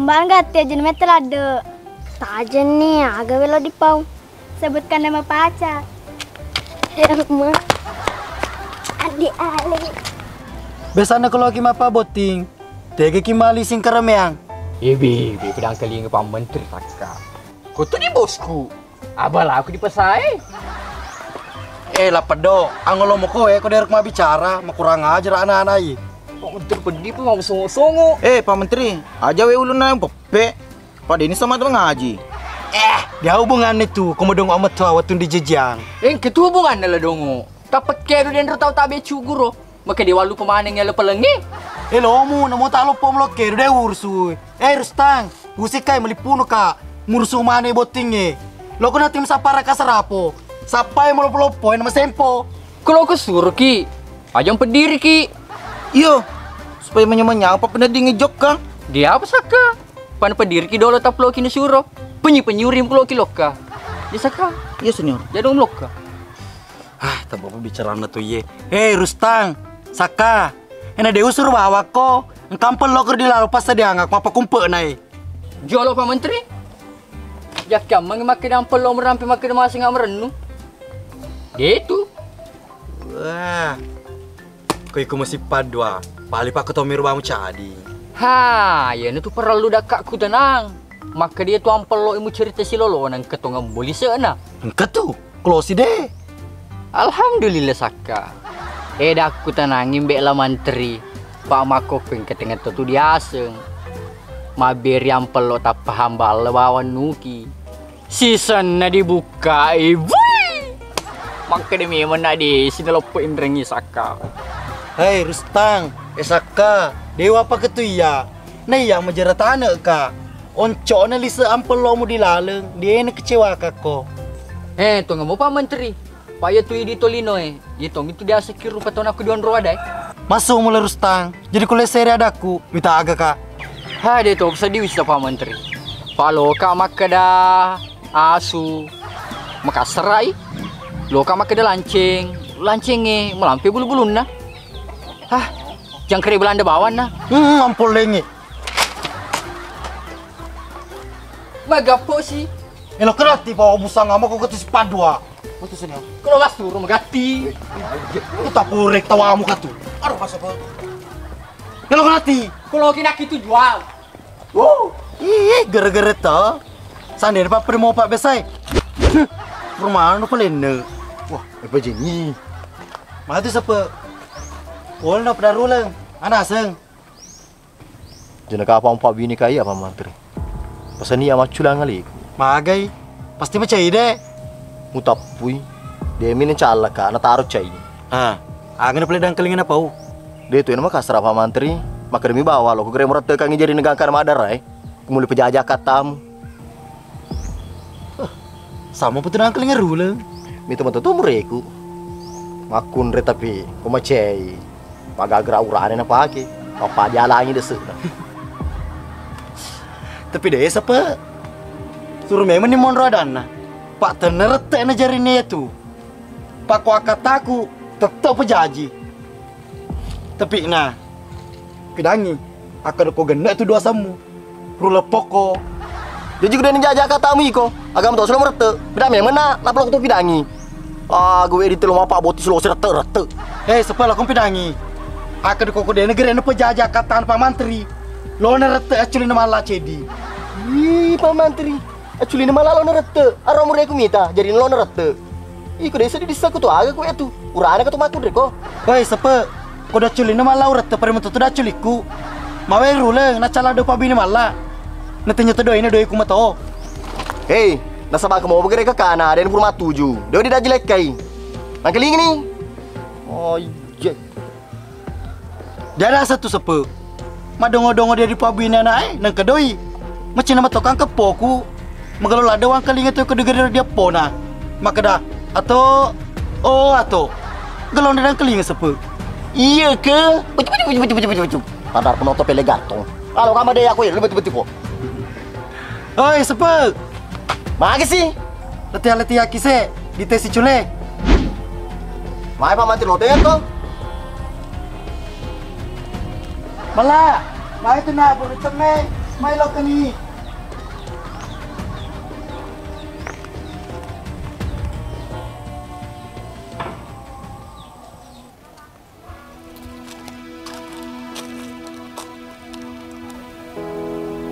Amban gati aja metel ada. Tajen nih, agak velo di pau. Sebutkan nama pacar. Emma. Adik Ali. Biasanya kalau lagi apa boting, tega kimali sing karameang. Ibi, pedang kali Pak Menteri Saka. Kau tuh di bosku. Abalah aku dipesai. Lah pedo, angolo mo ko ko derek bicara, makurang ajar anak-anak i. Pak Menteri pedih pun mau songo-songo. Pak Menteri, aja we ulun na yung pepe. Pada ini sama tuh ngaji. Dia hubungan itu, komodong amat tua waktu di jejang. Ketua hubungan nala dongo. Tapat kero den tahu tabe cuguro. Maka dia walu pemaning yang lepelengi. Lomu, namo talo pom lo kero deh ursu. Rustang, musik kai melipuno ka, mursu mane botinge. Lo kena tim sapara kasarapo. Sapai melopo-lopo nama sempo. Kalau aku suruh ki, ajang pendiri ki. Iyo, supaya menyamanya apa pernah di ngejok kang? Dia apa saka? Pan pendiri ki dolo taplo kini suruh. Penyurim kalau ki loka. Dia saka. Iya senior. Jadong loka. Tak apa bicara na tuh ye. Rustang, Saka. Ena dia usur bawa ko. Engkampel lo kerdi lalu pas dia ngak apa kumpe nai. Jolo Pak Menteri. Jakam mengimakin ampel lo merampi makin masing ngamrenu. Gitu. Wah. Kau iku masih padua. Pali pak ketomir bamu cadi. Ya itu perlu dakakku tenang. Maka dia tu ampel lo imu cerita si lolo nang ketongam boleh seana. Engkat tuh, klosi deh. Alhamdulillah Saka. Dah aku tenangin bela Menteri. Pak Mako ping ketengah tu dia aseng. Maberi ampel lo tak paham bala bawan nuki. Season na dibuka ibu. Maka demi mana di sini lopo indrengi Saka. Rustang, Saka, dewa apa ketu ya? Nah yang menjerat anak ka. Oncok na lisa ampel lo mu dilaleng, dia nak kecewa kako. Tu ngamo Pak Menteri. Pak ya tu di Tolino Yitong itu dia sekir rupa tahun aku dion roa dai. Masuk mulai Rustang. Jadi kalau seri adaku, minta agak kak. Dia tu sedih wis Pak Menteri. Pak loka maka dah asu. Maka serai. Loka maka dah lancing. Lancingnya melampi bulu-bulun na. Jangan keri Belanda bawan na. Ampul lengi. Magapo sih. Elo kerati bawa busang ama kau ketis padua. Betul sini. Kalau mas turun megati. Kita purek tawamu katu. Aduh pas apa? Elo kerati. Kalau kena itu jual. Gara-gara ta. Sandiri pak mau pak besai. Perumahan apa lene? Wah, apa jenyi? Mati siapa? Pol na pedarulang. Anak aseng. Jenaka apa umpa bini kaya Pak Menteri? Pesan ni amat culang kali. Magai. Pasti macam ide. Mutapui. Dia minin cala ka, na taruh cai. Angin apa ledang kelingan apa? Dia tu nama kasar Pak Menteri. Maka demi bawa lo, kau merata kang jadi negara madar Kemuli penjajah katamu. Sama pun tudang kelingan rulang. Mito tu mereka. Makun re tapi komacai. Magagra urane na pagi. Apa dia langi desa. Tapi deh siapa? Suruh memang ni monro dana. Pak tener tak na jarinya itu. Pak kataku tetap pejaji. Tapi nah, pidangi. Akan kau genak tu dua samu. Rula poko. Dia juga dah njajah katamu iko. Agam tu sudah merata. Pidang yang mana? Lapor tu pidangi. Gue edit lo apa boti selo rata. Siapa lah kau pidangi? Akan kau dia negeri na pejaja kataan Pak Menteri. Lo na rata actually nama lah cedi. Pak Menteri. Actually nama lo na rata. Aram mereka minta jadi lo na rata. Iko desa di desa ku tu agak ku itu. Urana ka tu makun reko. Siapa? Kau dah actually nama lah rata pada mentu tu dah actually ku. Mawe rulang na cala do pa bini malah. Natanya tu doi na doi ku mato. Nasabah ka mo bagay ka kana den purma 7. Dia di jelek kai. Nangkeling ni. Iya. Dia ada satu sepe. Madongo-dongo dia di pabina na nang kedoi. Macam nama tokang kepoku. Magalo lada wang kalinga tu kedegar dia pona. Maka dah atau galon dia nang kelinga sepe. Iya ke? Betul. Tadar penonton pelegato. Kalau kamu ada aku ya, betul kok. Sepe. Magi sih. Letih-letih kise di tesi cule. Mai Pak Menteri lo tu. Malah, mai tu na buru ceme. Mai lo kani.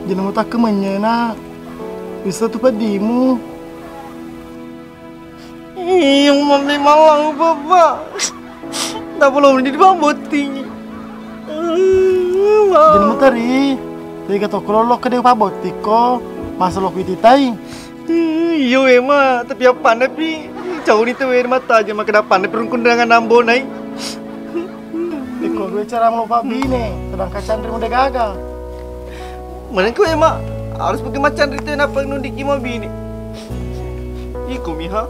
Jangan mau tak kemanya nak. Bisa tu padimu. Yang mami malang bapak. Tak belum di paboti. Jangan mau tari. Tapi kata kalau lo kedai paboti ko masa lo pititai. Iyo ema, tapi apa nabi? Jauh ni tu mata aja mak kedapan nabi rungkun dengan nambo nai. Iko dua cara melupa bini. Sedangkan Chandra muda gagal. Mana kau ema? Harus pakai macam itu apa nundiki mau bini? Iko miha.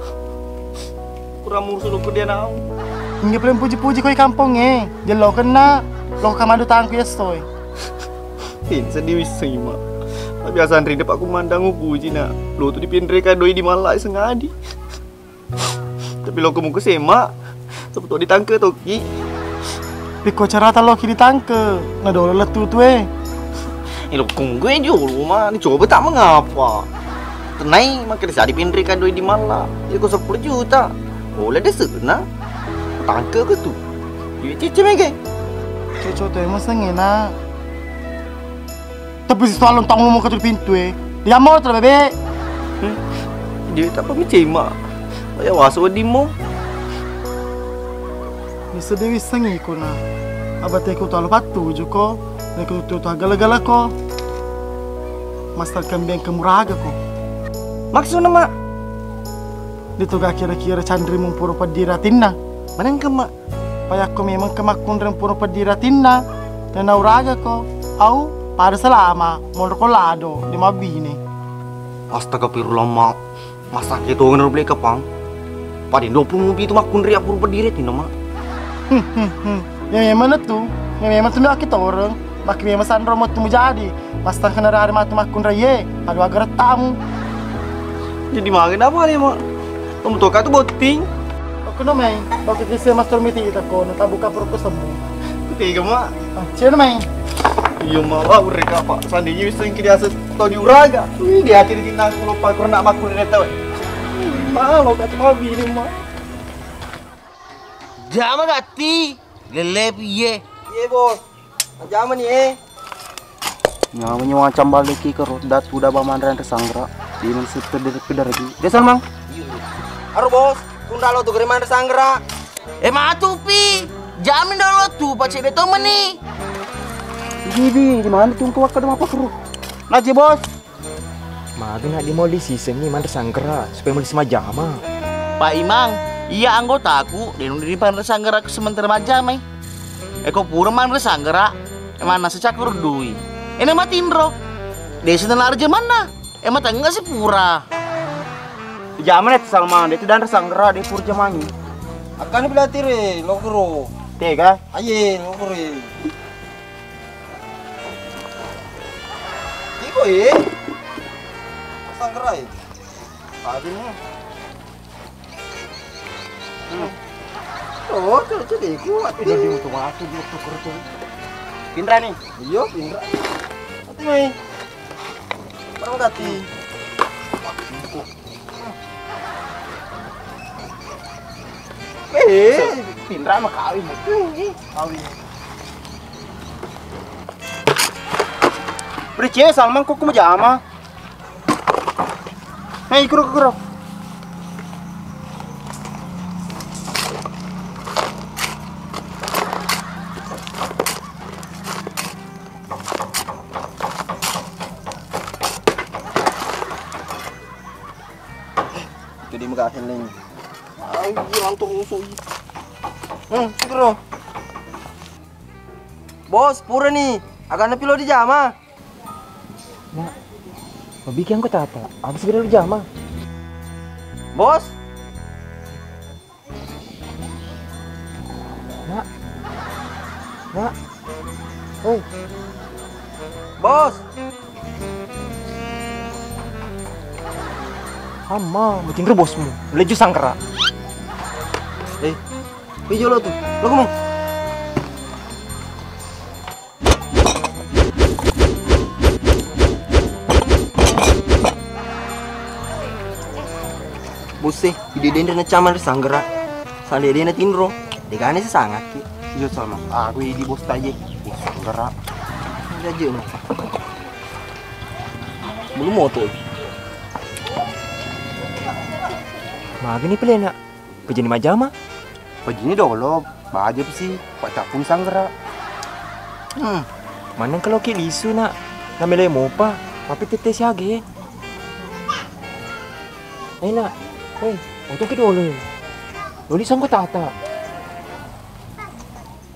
Kurang murus lo dia nau. Nggak boleh puji-puji kau di kampungnya. Dia lo kena. Lo kamadu tangku ya soy. Sedih wiseng mak. Biasa Andri dapat aku mandang puji nak. Lo tu dipindreka doi di malai sengadi. Tapi lo kamu kesema. Sebetulnya ditangke toki. Piko cara talo kiri tangke. Ngadol letu tu Lo kunggu dulu mah. Ni coba tak mengapa. Tenai makin bisa dipindreka doi di malai. Dia kau 10 juta. Boleh deh sana. Tangke ke tu? Dia cicim ke? Cucu tu emang sengena. Tapi si soal lontong ngomong ke pintu dia mau terus bebe. Dia tak pemicai mak. Saya waso di mo. Ni sedih sengi ko na. Abate ko talo patu juko. Nek ko tu gala-gala ko. Masal kambing kemuraga ko. Maksudnya mak? Dito ga kira-kira Chandri mong puro padiratinna. Mana ke mak? Paya ko memang kemakun ren puro padiratinna. Dan nauraga ko. Au pada selama mondrokolado di mabini. Astagfirullah mak. Masa gitu ngener beli kepang. Pada 20 mobil itu makun riak puro padiratin mak. Yang mana tu? Yang memang tu nak kita orang. Makin memang sandro mau tu menjadi. Mas tak kena hari matu makun raya. Aduh agar tamu. Jadi makin apa ni mak? Kamu tahu tu boting? Aku nak main. Waktu kisah master meeting kita ko, nak buka perut semua. Ketiga mak. Cina main. Iya mak, wah mereka pak. Sandinya bisa yang kira tahu di uraga. Dia hati di tinang lupa karena makun raya tahu. Malu kat mobil ni mak. Jama gati, lele piye. Iya bos. Jaman ni Nyawanya macam balik ke rodat sudah bamandan resanggra. Di mana sepeda lagi. Desal mang. Aduh bos, tunda lo tuh kiriman sanggra. Matu pi, jamin dulu tuh pacek beto meni. Bibi, di mana tuh tuak kada apa keru? Naji bos. Magi nak dimolisi sengi mana sangkera supaya molisi majama. Pak Imang, iya anggota aku di depan resanggera ke sementara majamai. Eko pura man resanggera, emana secakur dui. Ini matiin ro. Desa dan larja mana? Emang tengah sih pura. Jaman itu Salman, itu dan resanggra di purja mangi. Akan berarti re, lo kero. Tega. Aye, lo kero. Tibo ye. Sanggra ye. Tadi ni. Oh, tu deh, kuat. Tidak diutung aku di tukur tu. Pindra nih. Iya, Pindra. Hati mai. Barang gati. Pindra mah kawin. Kawin. Percaya Salman kok mau jama? Hei, kuro. Jadi muka heling. Ay, lantung musuh. Kuro. Bos, pura nih. Agak nepi lo di jama. Nak, bikin aku tata. Apa segera lu jama? Bos. Nak. Oi, Bos. hama, bikin bosmu. Leju sangkera. Hijau lo tuh. Lo ngomong. Bose, ide dia na caman sanggera. Sale dia na tinro. Degane sesangat ki. Iya sama. Aku di bos taye. Bos sanggera. Aja mah. Belum moto. Magani pala na. Pajani majama. Begini dulu, baja sih, pak capung sanggera. Manang kalau ki lisu na. Namile mo pa. Papi tete siage. Na. Untuk ki dulu. Doli sangko tata.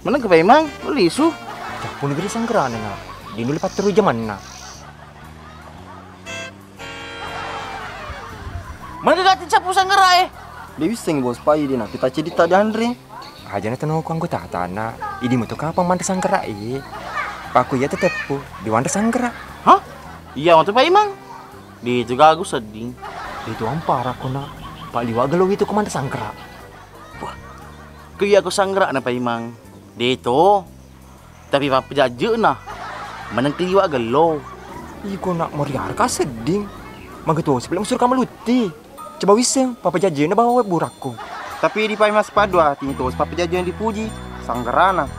Mana ke Paimang? Lu lisu? Capung negeri sanggera na. Di nuli patru jaman na. Mana ke capu sanggera Dewi sing bos pai dia nak kita cerita di Andre. Aja na tanong ko ang tata na. Idi mo to kapang manda sanggera Paku ya tetep po. Di wanda sanggera. Hah? Iya, waktu Paimang. Di itu aku sedih. Itu ang para ko na. Pak liwagalo itu kumanda sanggera. Kaya aku sanggera na Paimang. Di itu. Tapi pak pejaje na. Manang keliwa galo. Iko nak moriar ka seding. Magato sebelum suruh kamu luti. Coba wiseng, papa jajan na bawa burakku. Tapi di pai mas padua, tinggal papa jajan dipuji, sanggerana.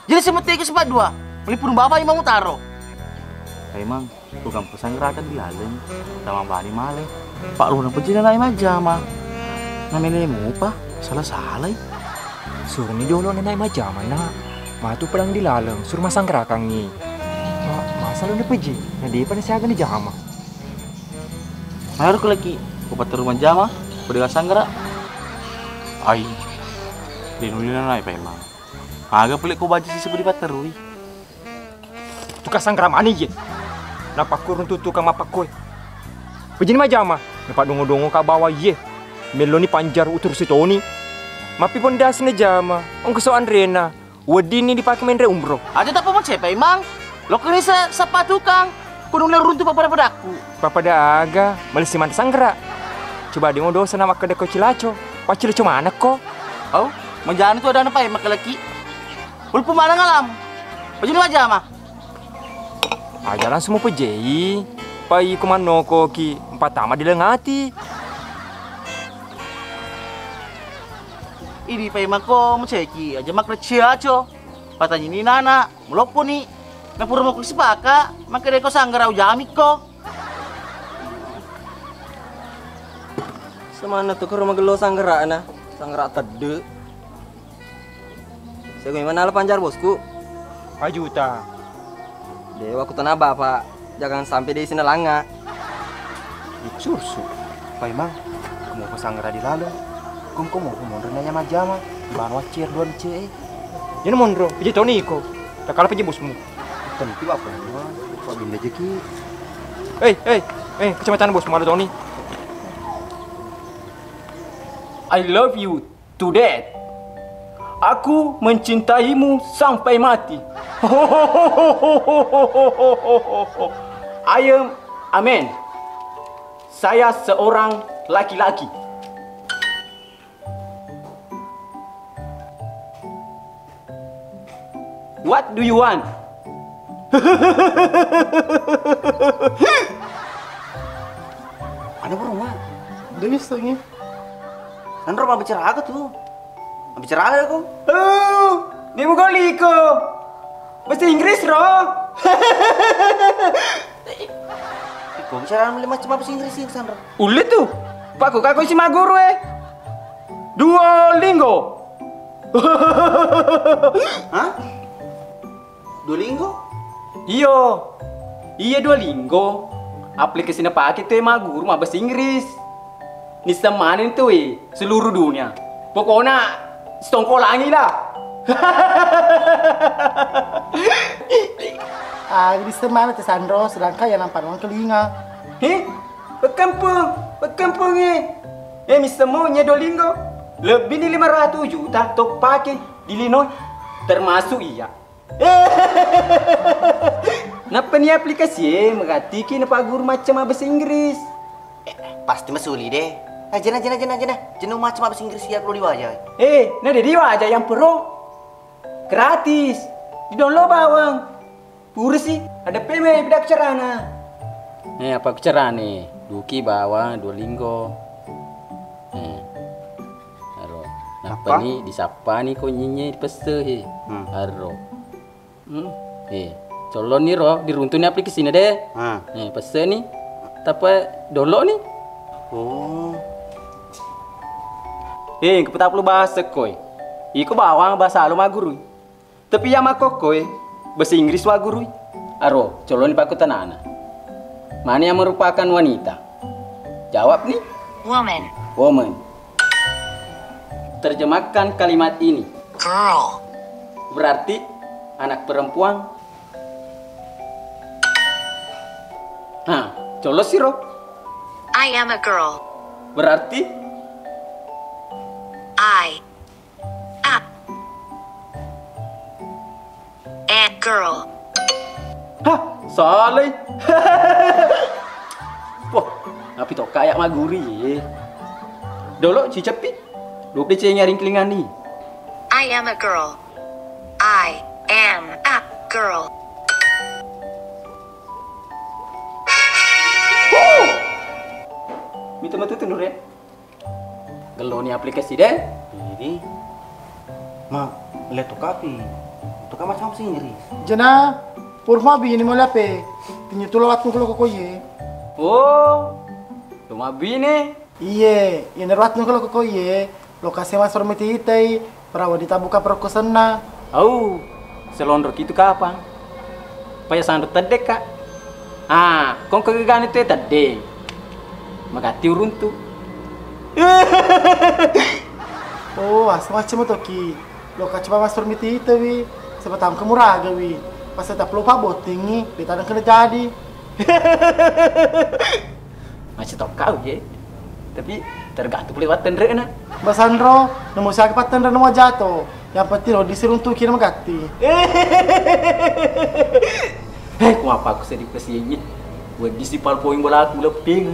Jadi semeti ke sepat dua. Melipur bapak yang mau taro. Paimang, tukang pesanggera kan dilaleng. Sama bani male. Pak lu nampak jadi naik aja mah. Namanya mau apa? Salah-salah. Suruh ni dulu na naik majama na. Matu pelang dilaleng, suruh masang kerakang ni. Masa lu na puji, na di pa na siya ni jama. Mayroon ko lagi. Kupat rumah jama, pedagang sanggera. Ay, dinuli na naik Paimang. Agak pelik ko baju sih sebeli paterui. Tukang sanggera mana ye? Napak kurun tu tukang mapak koy. Pejini majama, napak dongo-dongo ka bawah ye. Meloni panjar utur si Tony. Mapi pondas na jama, ang kesoan rena. Wedi ni dipakai main umroh. Ada tak apa Paimang? Lo kini sa tukang. Kuno na runtuh padaku. Papada aga, malisi man sanggera. Coba dia ngodo sana mak kedeko cilaco. Pak cilaco mana kok? Oh, menjalan itu ada apa ya mak laki? Walaupun mana ngalam. Baju aja mah. Jalan semua pejei. Pai kumano ko ki empat tama dilengati. Ini Paimang ko menceki aja mak cilaco. Patanya ini nana, walaupun nih na puro mo kisipaka, makadeko sanggara ujami ko. Semana tuh ke rumah gelo sanggera na, sanggera tede. Saya gimana lah panjar bosku? 5 juta. Dewa aku tanah bapak, jangan sampai di sini langa. Sursu. Paimang, kamu ke sanggera di lalu. Kamu mau mondrenya majama, bahan wacir 2 ce. Yan mondro, pije Tony ko. Tak kalah pije bosmu. Tentu apa ya? Pak Binda jeki. Kecamatan bosmu ada Tony. I love you to death. Aku mencintaimu sampai mati. I am Amen. Saya seorang laki-laki. What do you want? Ada rumah. Dia setengah. Nandro mau bicara apa tuh? Mau bicara apa aku? Oh, di muka liko. Bahasa Inggris roh. Kau bicara macam apa sih Inggris sih, Sandra? Ulit tuh. Pak aku si maguru Duolingo. Hah? Duolingo? Iya Duolingo. Aplikasi na pakai tuh maguru mah bahasa Inggris. Nisamanin tuh seluruh dunia. Pokoknya setongkol langi lah. Di semana te Sandro, sedangkan yang nampak orang kelinga. Pekampung Mister Mo nya Duolingo. Lebih dari 500 juta tok pakai di Illinois. Termasuk iya. Napa nih aplikasi mengatiki na pagur macam bahasa Inggris. Pasti masuli deh. Aja. Jenuh macam apa Inggris ya perlu diwajah. Nah dia aja yang pro. Gratis. Di download bawang. Pura sih, ada payment bidak carana. Apa carane? Duki bawa Duolingo. Aro. Apa? Napa nih disapa nih konyinya di peste he. Aro. Colon nih ro diruntun aplikasi ini deh. Peste nih. Tapi download nih. Oh. Kepeta perlu bahasa koi. Iko bawang bahasa lo maguru. Tapi yang makok koi bahasa Inggris wa guru. Aro, colon dipaku tanana. Mana yang merupakan wanita? Jawab nih. Woman. Woman. Terjemahkan kalimat ini. Girl. Berarti anak perempuan. Nah, colos sih Ro. I am a girl. Berarti I am a girl. hah, salah. Wah, tapi toh kayak maguri. Dolo cicepi. Dua PC nyaring kelingan nih. I am a girl. I am a girl. Minta matu tu Nur ya. Gelo ni aplikasi deh. Jadi, ma, lihat tuh kapi. Tuh kan macam sih Inggris. Jena, purma bini mo lape. Tinyo tulawat mo kulo koye. Oh, cuma bini. Iye, inerwat mo kulo koye. Lokasi mas formiti itay. Perawa ditabuka perkosan na. Au, selondro gitu kapan? Paya sandro tedek kak. Ah, kong kegegan itu tedek. Magati uruntu. Oh, asma mo toki. Lokasi mas formiti itay. Sebatang kemuraga wi. Pas tetap lupa botingi, kita ada kena jadi. Masih tau kau ya. Tapi tergantung lewat tendre na. Mbak Sandro, nemu sakit paten dan nemu jatuh. Yang penting lo disiruntukin sama gati. Kau apa aku sedih kesini? Buat disipal poin bola aku leping.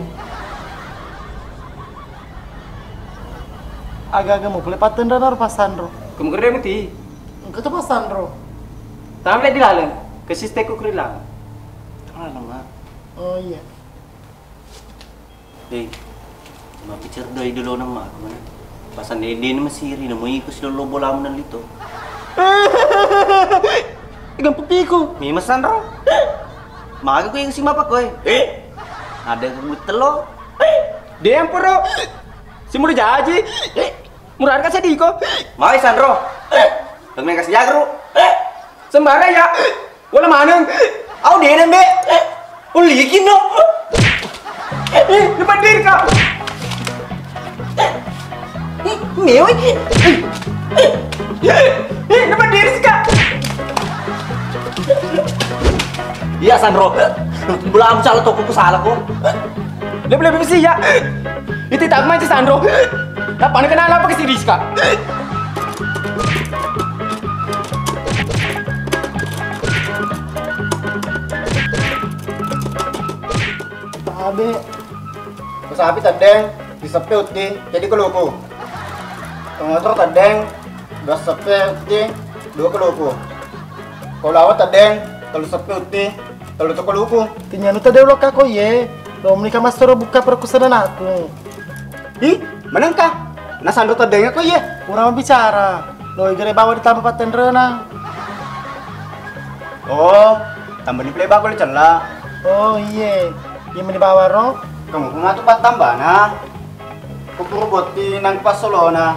Agak-agak mau beli paten dan Pak Sandro. Kamu keren mati. Enggak tuh Pak Sandro. Tahu di lalang. Kesisteku kerilang. Mana ma? Oh iya. Ma picer doi dulu nama aku mana? Pasan dede ni masih iri, nama ikut si lolo bola menang itu. Ikan pepiku. Mima Sandro. Maga ko yung si mapa ko eh. Ada kebut telo. Dia yang puro. Si muda jaji. Murah kan sedih kok. Mai Sandro. Tengah kasih jagro. Sembara ya. Wala maneng. Au dia nembe. Ulikin no. Lepas diri kau. Mewe. Lepas diri sih kak. Iya Sandro. Belum salah toko ku salah kok. Lebih sih ya. Itu tak macam Sandro. Lapan kenal apa ke si Rizka? Abe, Sapi tadeng, diseput di, jadi keluku. Motor tadeng, gas sepet di, dua keluku. Kalau awat tadeng, kalau seput di, kalau tu keluku. tinya nu tadi ulok kako ye. Lo menikah mas toro buka perkusanan aku. Ih, menengkah? Nah Sandro tadeng aku ye. Kurang bicara. Lo igere bawa di tamu paten renang. Oh, tambah di play bakul celah. Oh iya. Gimana bawa ro? Kamu punya tu pat tambah nah. Kupur boti nang pas solo na.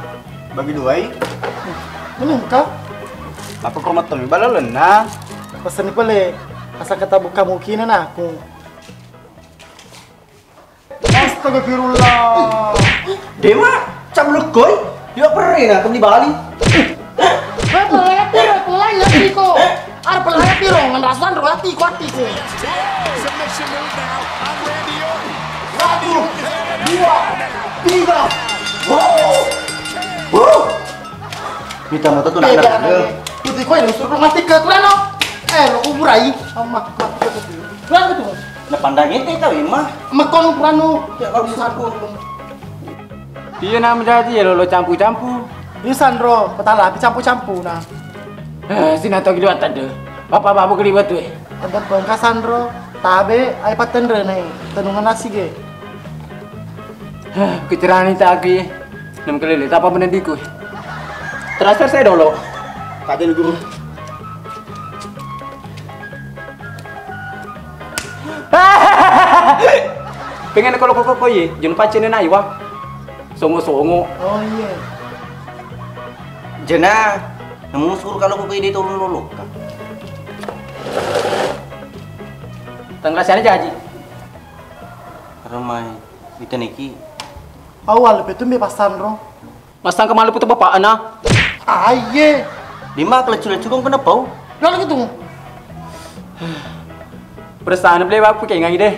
Bagi dua i. Menengkah? Apa kromat tu balalen na. Pesan ni pale. Asal kata buka mungkinan aku. Astagfirullah. Dewa, cam legoy. Dia pernah nak di Bali. Pelaya piro, pelaya tiko. Ada pelaya piro, ngendasan ro tiko tiko. Satu, dua, tiga. Kita mau tu nak ada. Itu kau yang suruh mati ke tuan lo kuburai. Amak, tuan tu. Nah pandangnya teh tahu mah. Makon kuranu. Ya kalau saku. Dia nama jadi ya lo campu-campu. Ini Sandro, petala api campu-campu nah. Sini atau gitu ada. Bapak-bapak keribet tuh. Tempat bengkas Sandro, tabe ay paten renai. Tenungan nasi ge. Kecerahan itu lagi. Nem kelele, apa menendiku? Transfer saya dulu. Kajian guru. Pengen kalau kok ye, jangan pancen nai wah. Songo-songo. Oh iya. Jena, namun suruh kalau kok ide turun dulu. Tanggal sana jaji. Ramai, kita niki. Awal itu me pasan ro. Masang kemalu putu bapak ana. Aye. Lima kelecur-lecur kong kena bau. Lalu gitu. Perasaan beli bapak kayak ngangi deh.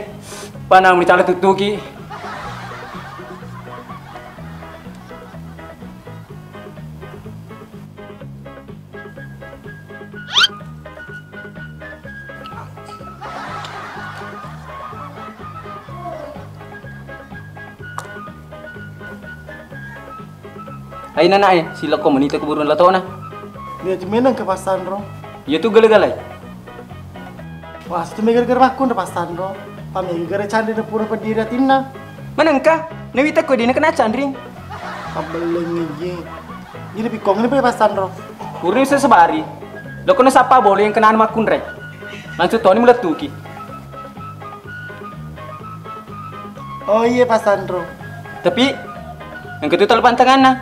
Panang mencala tutuki. Ay na sila ko manita ko burun lato na. Dia cuman ke pasan ro. Iya tuh gala-galay. Wah, itu megar-gar makun na pasan ro. Pamigar candi na pura pendiri atina. Manang ka? Nawita ko din na kana chandring. Pabeleng ye. Ini pikong ini pa pasan ro. Urni sa sabari. Loko na sapa boleh yang kenaan makun rek. Langsung Tony melatuki. Oh iya pasan ro. Tapi yang ketutal pantangan na.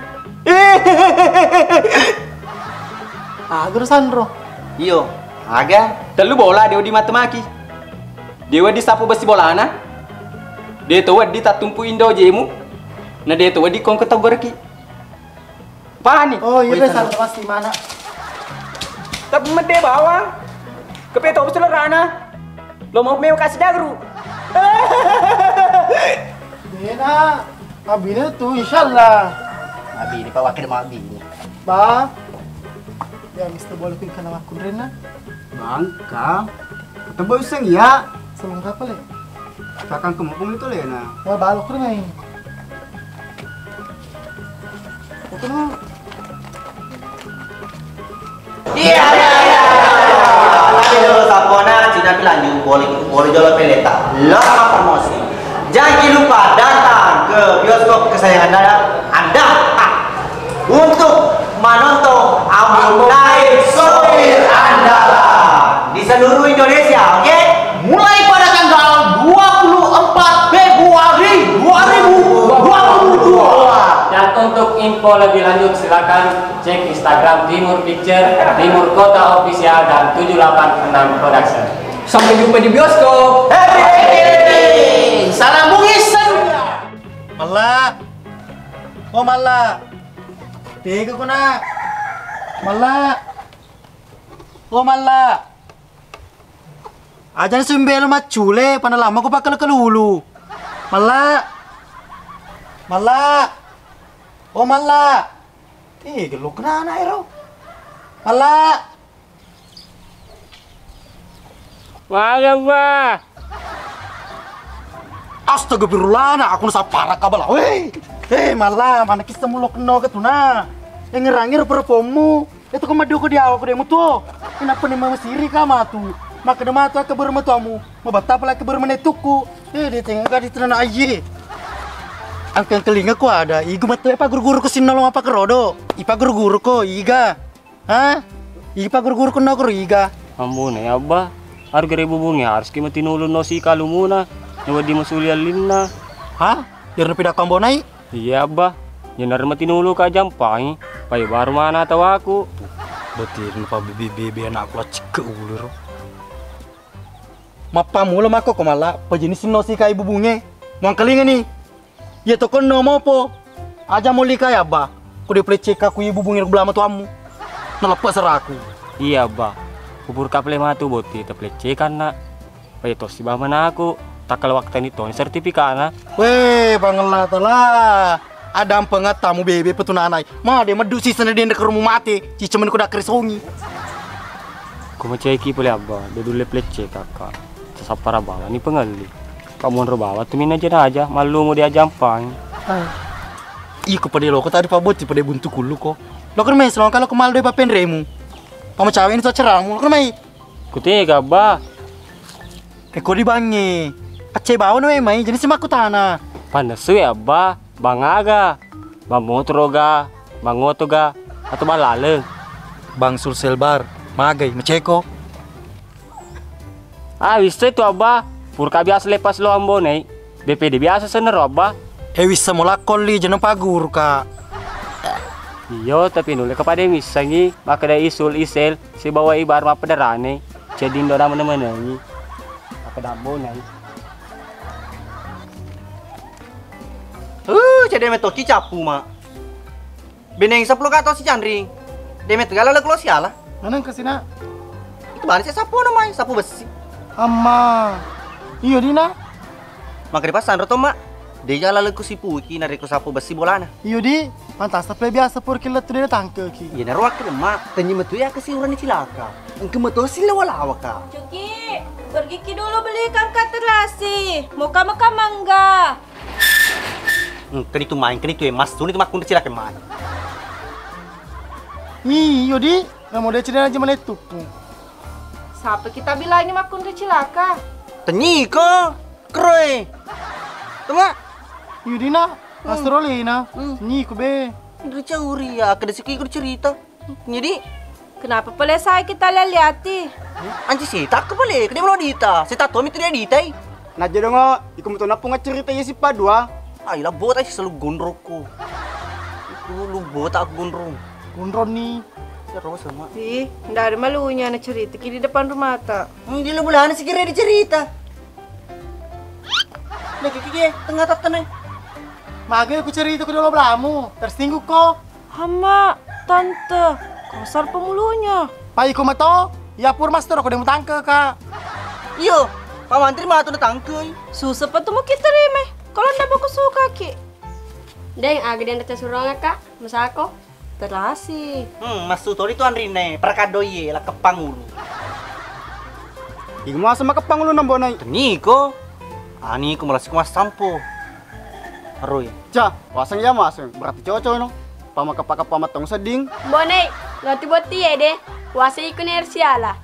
Agro Sandro. Iyo, aga. Telu bola dia di matemaki. Dia di sapu besi bola na. Dia tuh di tatumpu indo jemu. Nah dia tuh di kong ketogorki. Pani. Oh iya Sandro pasti mana. Tapi mede bawang. Kepeto betul rana. Lo mau kasih dagru. Bena. Abine tuh insyaallah. Abi ini Pak Wakil mau abi ini. Ba. Ya Mister boleh pilih nama aku Rena. Bangka. Ketemu iseng ya. Sebelum berapa le? Kakang kemupung itu Lena. Wah balok tuh main. Oke no. Iya. Ayo sapona Cina lanjut boleh jual peleta. Lama promosi. Jangan lupa datang ke bioskop kesayangan Anda untuk menonton Amunai Sopir Andalan di seluruh Indonesia, oke? Mulai pada tanggal 24 Februari 2022. Dan untuk info lebih lanjut silakan cek Instagram Timur Picture, Timur Kota Official dan 786 Production. Sampai jumpa di bioskop. Happy! Salam bungisan. Mala. Oh mala. Tega ko na. Mala. Oh mala. Ajan sumbelo macule panalama ko bakal kalulu. Mala. Mala. Oh mala. Gelok na na ero. Mala. Wala ba? Astagfirullah, nah aku nasa parah kabel. Weh, malah mana kita mulok keno ke tuna. Yang ngerangir performu. Itu kau madu ke dia aku demo tuh. Kenapa nih mama siri kama tuh? Maka dema tuh ke bermetuamu. Mau betapa lagi bermenetuku. Dia tengah kadi tenana aje. Angkat telinga ku ada. Igu matu apa guru-guru ku sinolong apa kerodo? Ipa guru-guru ko iga. Hah? Ipa guru-guru ku no ko iga. Ampun ya abah. Harga ribu bunga harus kita tinulun no si kalu muna. Nyawa di masulian linna. Hah? Jangan pindah kambonai? Iya abah. Jangan mati nulu ka jampai. Pai baru mana tahu aku. Betul lupa bibi anak aku cek ulur. Mapa mula mako komala pejenisin no si kai bubunge. Mau kelinga nih. Ya toko no mau po. Aja mau lika ya abah. Ku diplecek aku ibu bubunge belama tuamu. Nelepas seraku. Iya abah. Kubur kaple matu boti teplecekan nak. Pai tos si mana aku. Tak kalau waktu ini tuh sertifikat na. Weh, bangelah telah. Ada pengat tamu bebe petunanai. Ma dia medu si sana dia ke rumah mati. Cicemen ku dak kerisongi. Ku maceki pule abah. Dia dulu plecek kakak. Sesapara bawa ni pengali. Kamu nro bawa tu mina aja. Malu mau dia jampang. Iku pada lo tadi pak boti pada buntu kulu ko. Lo kan mes kalau kemal deh papen remu. Pamacawe ini tuh cerang. Lo kan mai. Kutega abah. Kau di bangi. Aceh bawa nih mai. Jadi semaku tanah. Panas ya abah. Bangaga. Bang motor ga, bang ngoto ga, atau balaleng. Bang Sulselbar, magai, meceko. Bisa itu abah, purka biasa lepas lo ambo nih. BPD biasa sener abah. Wisa mo lakol li, jangan pagur ka. Iyo, tapi nule kepada misangi, maka ada isul isel, si bawa ibar ma pederane, jadi ndo nama menangi. Maka dambo nih. Jadi demet toki capu mak. Beneng 10 kato si Chandri. Demet gala le klosi ala. Mana kesina? Itu balik si sapu namanya, sapu besi. Amma. Iyo dina. Maka di pasan roto mak. Dia gala le si puki nari ku sapu besi bolana. Iyo di. Pantas tapi biasa por kilat tu dia tangke ki. Iya naruak ke mak. Tanyi metu ya kasi urang cilaka. Engke metu si lawalawa ka. Cuki, pergi ki dulu belikan terasi. Muka mangga. Kani tu main, kani tu emas, tu ni tu mak kunda cilaka main. Iyo di. Namo dia cerita aja meletup tu. Siapa kita bilang ini makun cilaka? Tanyi ko. Kroy. Tama. Iyo di na. Astrolina. Ni ko be. Indra cauri ya, kada siki ko cerita. Jadi kenapa pala saya kita lihat-lihati? Anci sih tak ke pala, kada mo dita. Si tato mi tu dia dita. Na jadi ngo, iku mo na punga cerita ya si Padua. Ay lah bot ay selalu gondrong ko. Iku lu bot aku gondrong. Gondrong ni. Terus sama. Ih, ndak ada malunya na cerita ki di depan rumah tak. Di lu bulan si kira dicerita. Lagi kiki tengah tatane. Magai aku cerita ke dalam belamu, tersinggung kok. Hama, tante, kasar pemulunya. Pai ko mato, ya pur master aku demu tangke kak. Iyo, Pak Mantri mah tu tangke. Susah pa tu mau kita remeh. Kalau ndak aku suka ki. Deng, agak dia nete surong kak, masa aku. Terasi. Mas Tutori tu Andrine, perkadoye lah kepangulu. Iku mah sama kepangulu nambonai. Teni ko. Ani ko malas ko mas sampo. Aroy. Ja, wasang ya masang, berarti cocok no. Pamatong seding. Bonai, ngati boti ya deh. Wasa ikut nersiala.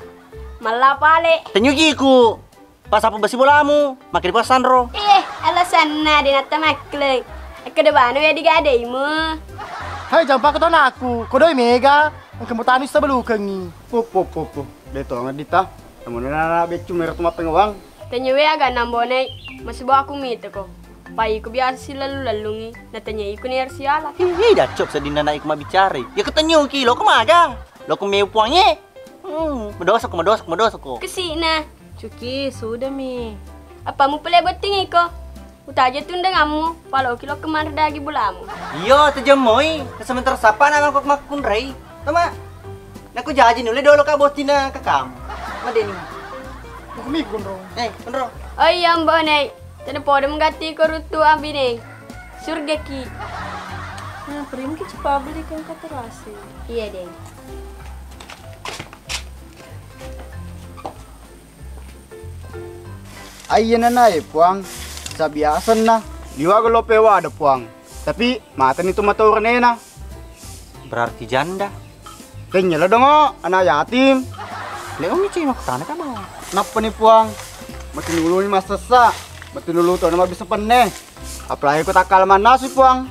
Malah pale. Tenyugi ku. Pas apa besi bolamu, makin pas Sandro. Alasan na din at tamakle. Kedebano ya digadai mo. Hai jampak to na aku. Kodoi mega. Ang kamutani sa balukang ni. Pop. Dito nga dita. Amo na becu merto mapengawang. Tanyawe aga nambonai. Masih bawa aku mite ko. Pai ko biasa sila lalungi. Natanya iku ni arsiala. Dah cop sedina naik mabicara. Ya ketenyu ki lo kemaga. Lo kemeu puangnya. Medosa ko. Kesina. Cuki, sudah mi. Apa mu pele boting iko? Utaja tunda ngamu. Palau kilo kemana dagi bulamu. Iyo, tejamoy. Sementara sapa na kok makun ray. Tama. Naku jaji nule dolo ka botina ka kam. Madeni. Bukmi gondrong. Gondrong. Oh iya mbonai. Tana podo mengganti ko rutu ambine. Surga ki. Nah, prim ki cepat belikan ke terasi. Iya deh. Ayan na puang. Sabiasan na. Liwa lo pewa ada puang. Tapi mata nito maturan na. Berarti janda. Kanya lah dong anak yatim. Leo mi cino tanah ka mau. Napa nih puang? Matinulu ni masasa. Matinulu to na mabisa panne. Apalagi ko takal mana si puang.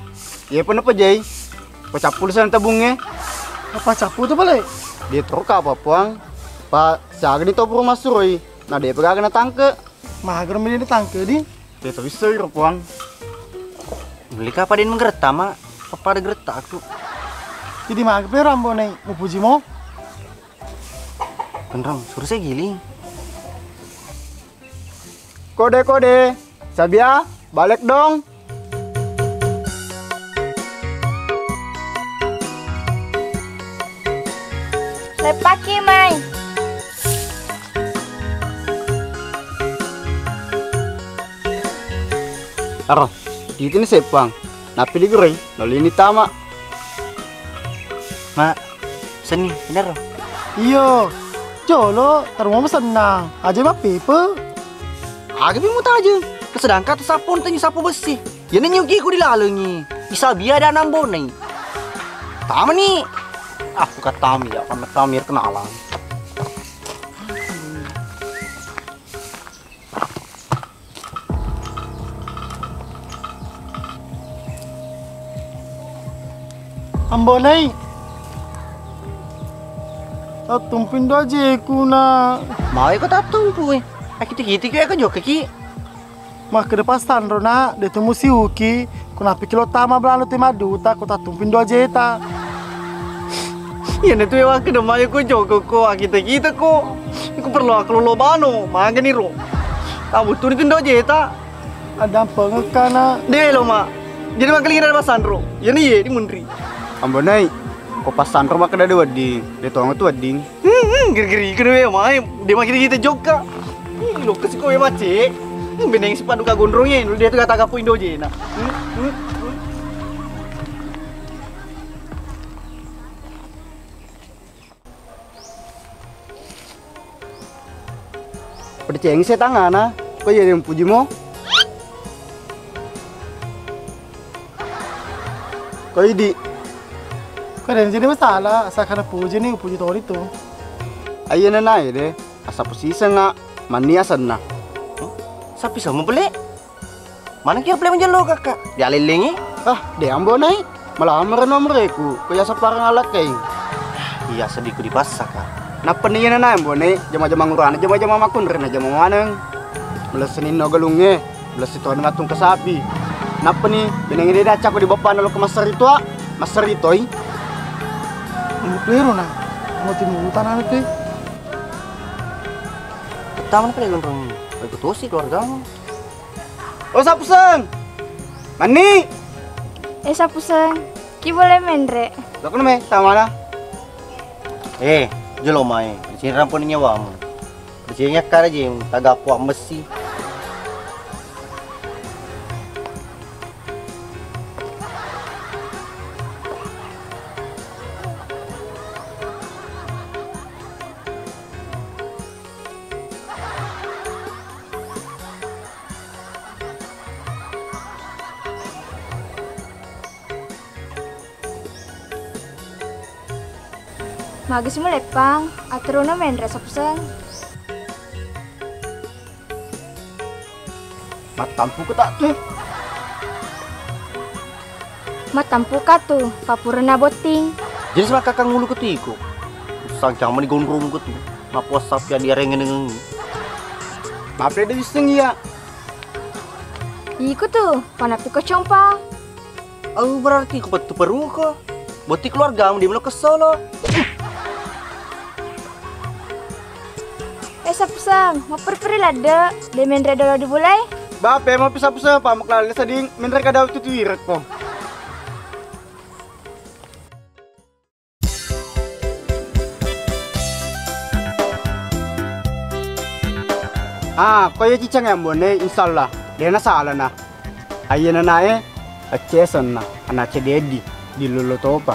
Iya pun apa jay? Pacapul sa tabungnya. Apa capu tu balik? Dia troka apa puang? Pa jaga ni to puro masuroy. Na dia pegagan na tangke. Mager mi ni tangke di. Dia to bisa iro puang. Beli ka pa din menggerta ma. Apa ada gerta aku. Jadi mager pe rambo nai mupuji mo. Benerang, suruh saya giling. Kode. Sabia, balik dong. Lepaki, Mai. Aro, dito ni sepang. Napili ko rin, nalini tama. Ma, seni, bener. Iyo, Jolo, taruh mo senang. Aja mah pepe. Agak bingung aja. Kesedangkan sapon tanya sapu besi. Ya nyugi ku dilalengi. Bisa biar ada nambo nih. Tama nih. Suka Tami ya, karena Tamir kenalan. Ambo naik. Tumpin do aja ku na. Mau ikut tumpu. Kita kayak jok ki. Mak ke depan stand na, de tu musi uki. Kuna pikir lo tama belano te maduta, ko tumpin do aja ta. Ya netu ya ke demai ko jok ko kita ko. Iku perlu aku lo bano, maga ni ro. Tahu tu ni tindo aja ta. Ada pengekana. Deh lo mak. Jadi mak kelingan ada Sandro. Ya ni ye di mundri. Ambo naik. Ko pas Sandro mak kada wedding. De tuang tu wedding. Geri kena ya mai. Dia mak kita joka. Lo kasi ko ya mace. Beneng si padu ka gondrongnya. Dia tu kata kapu Indo je na. Percaya saya tangan na. Kau jadi puji mo. Kau idi. Kau ada jadi masalah, asal karena puji nih puji tori tu. Ayo na naik deh. Asa posisi nga mania sana. Sapi sama boleh. Mana kira boleh menjelo kakak? Dia lelengi. Dia ambo naik. Malah merenam mereka. Kau ya separang alat kain. Iya sedikit di pasar kak. Napa nih na naik bo naik. Jama-jama ngurana, jama-jama makun rena jama maneng. Melesenin no galungnya. Melesituan ngatung ke sapi. Napa nih? Benang ini dah cakap di bapak nalo ke master itu ah. Master itu ay. Ini peluru na. Mau timu tanah nanti. Taman pelai gondrong. Ikut tosi keluarga. Oh sapuseng. Mani. Sapuseng. Ki boleh mendre. Lakukan me, tamana. Jelo mai. Di sini rampun nyawamu. Di sini nyakar aja yang tagap puak mesi. Magis mo lepang, atro na mendre sapuseng. Matampu ko tak tuh. Matampu ka tu, papura na boting. Jadi sama kakak ngulu ketiko. Sangkang mani gondrong ketu. Mapuas sapi dia rengen dengan. Maaf dia iseng ya. Iku tu, panapi ko compa. Oh berarti kau betul perlu kok. Boti keluarga di mana kesel lo. Sapuseng, mau perperi lada, de mendre dolo dibulai. Bape mau pisah pusing apa maklali seding mendre kada waktu tu irat ko. Kau ya cicang yang bone, insyaallah dia na salah na. Ayah na acesan na, anak cededi di lolo topa.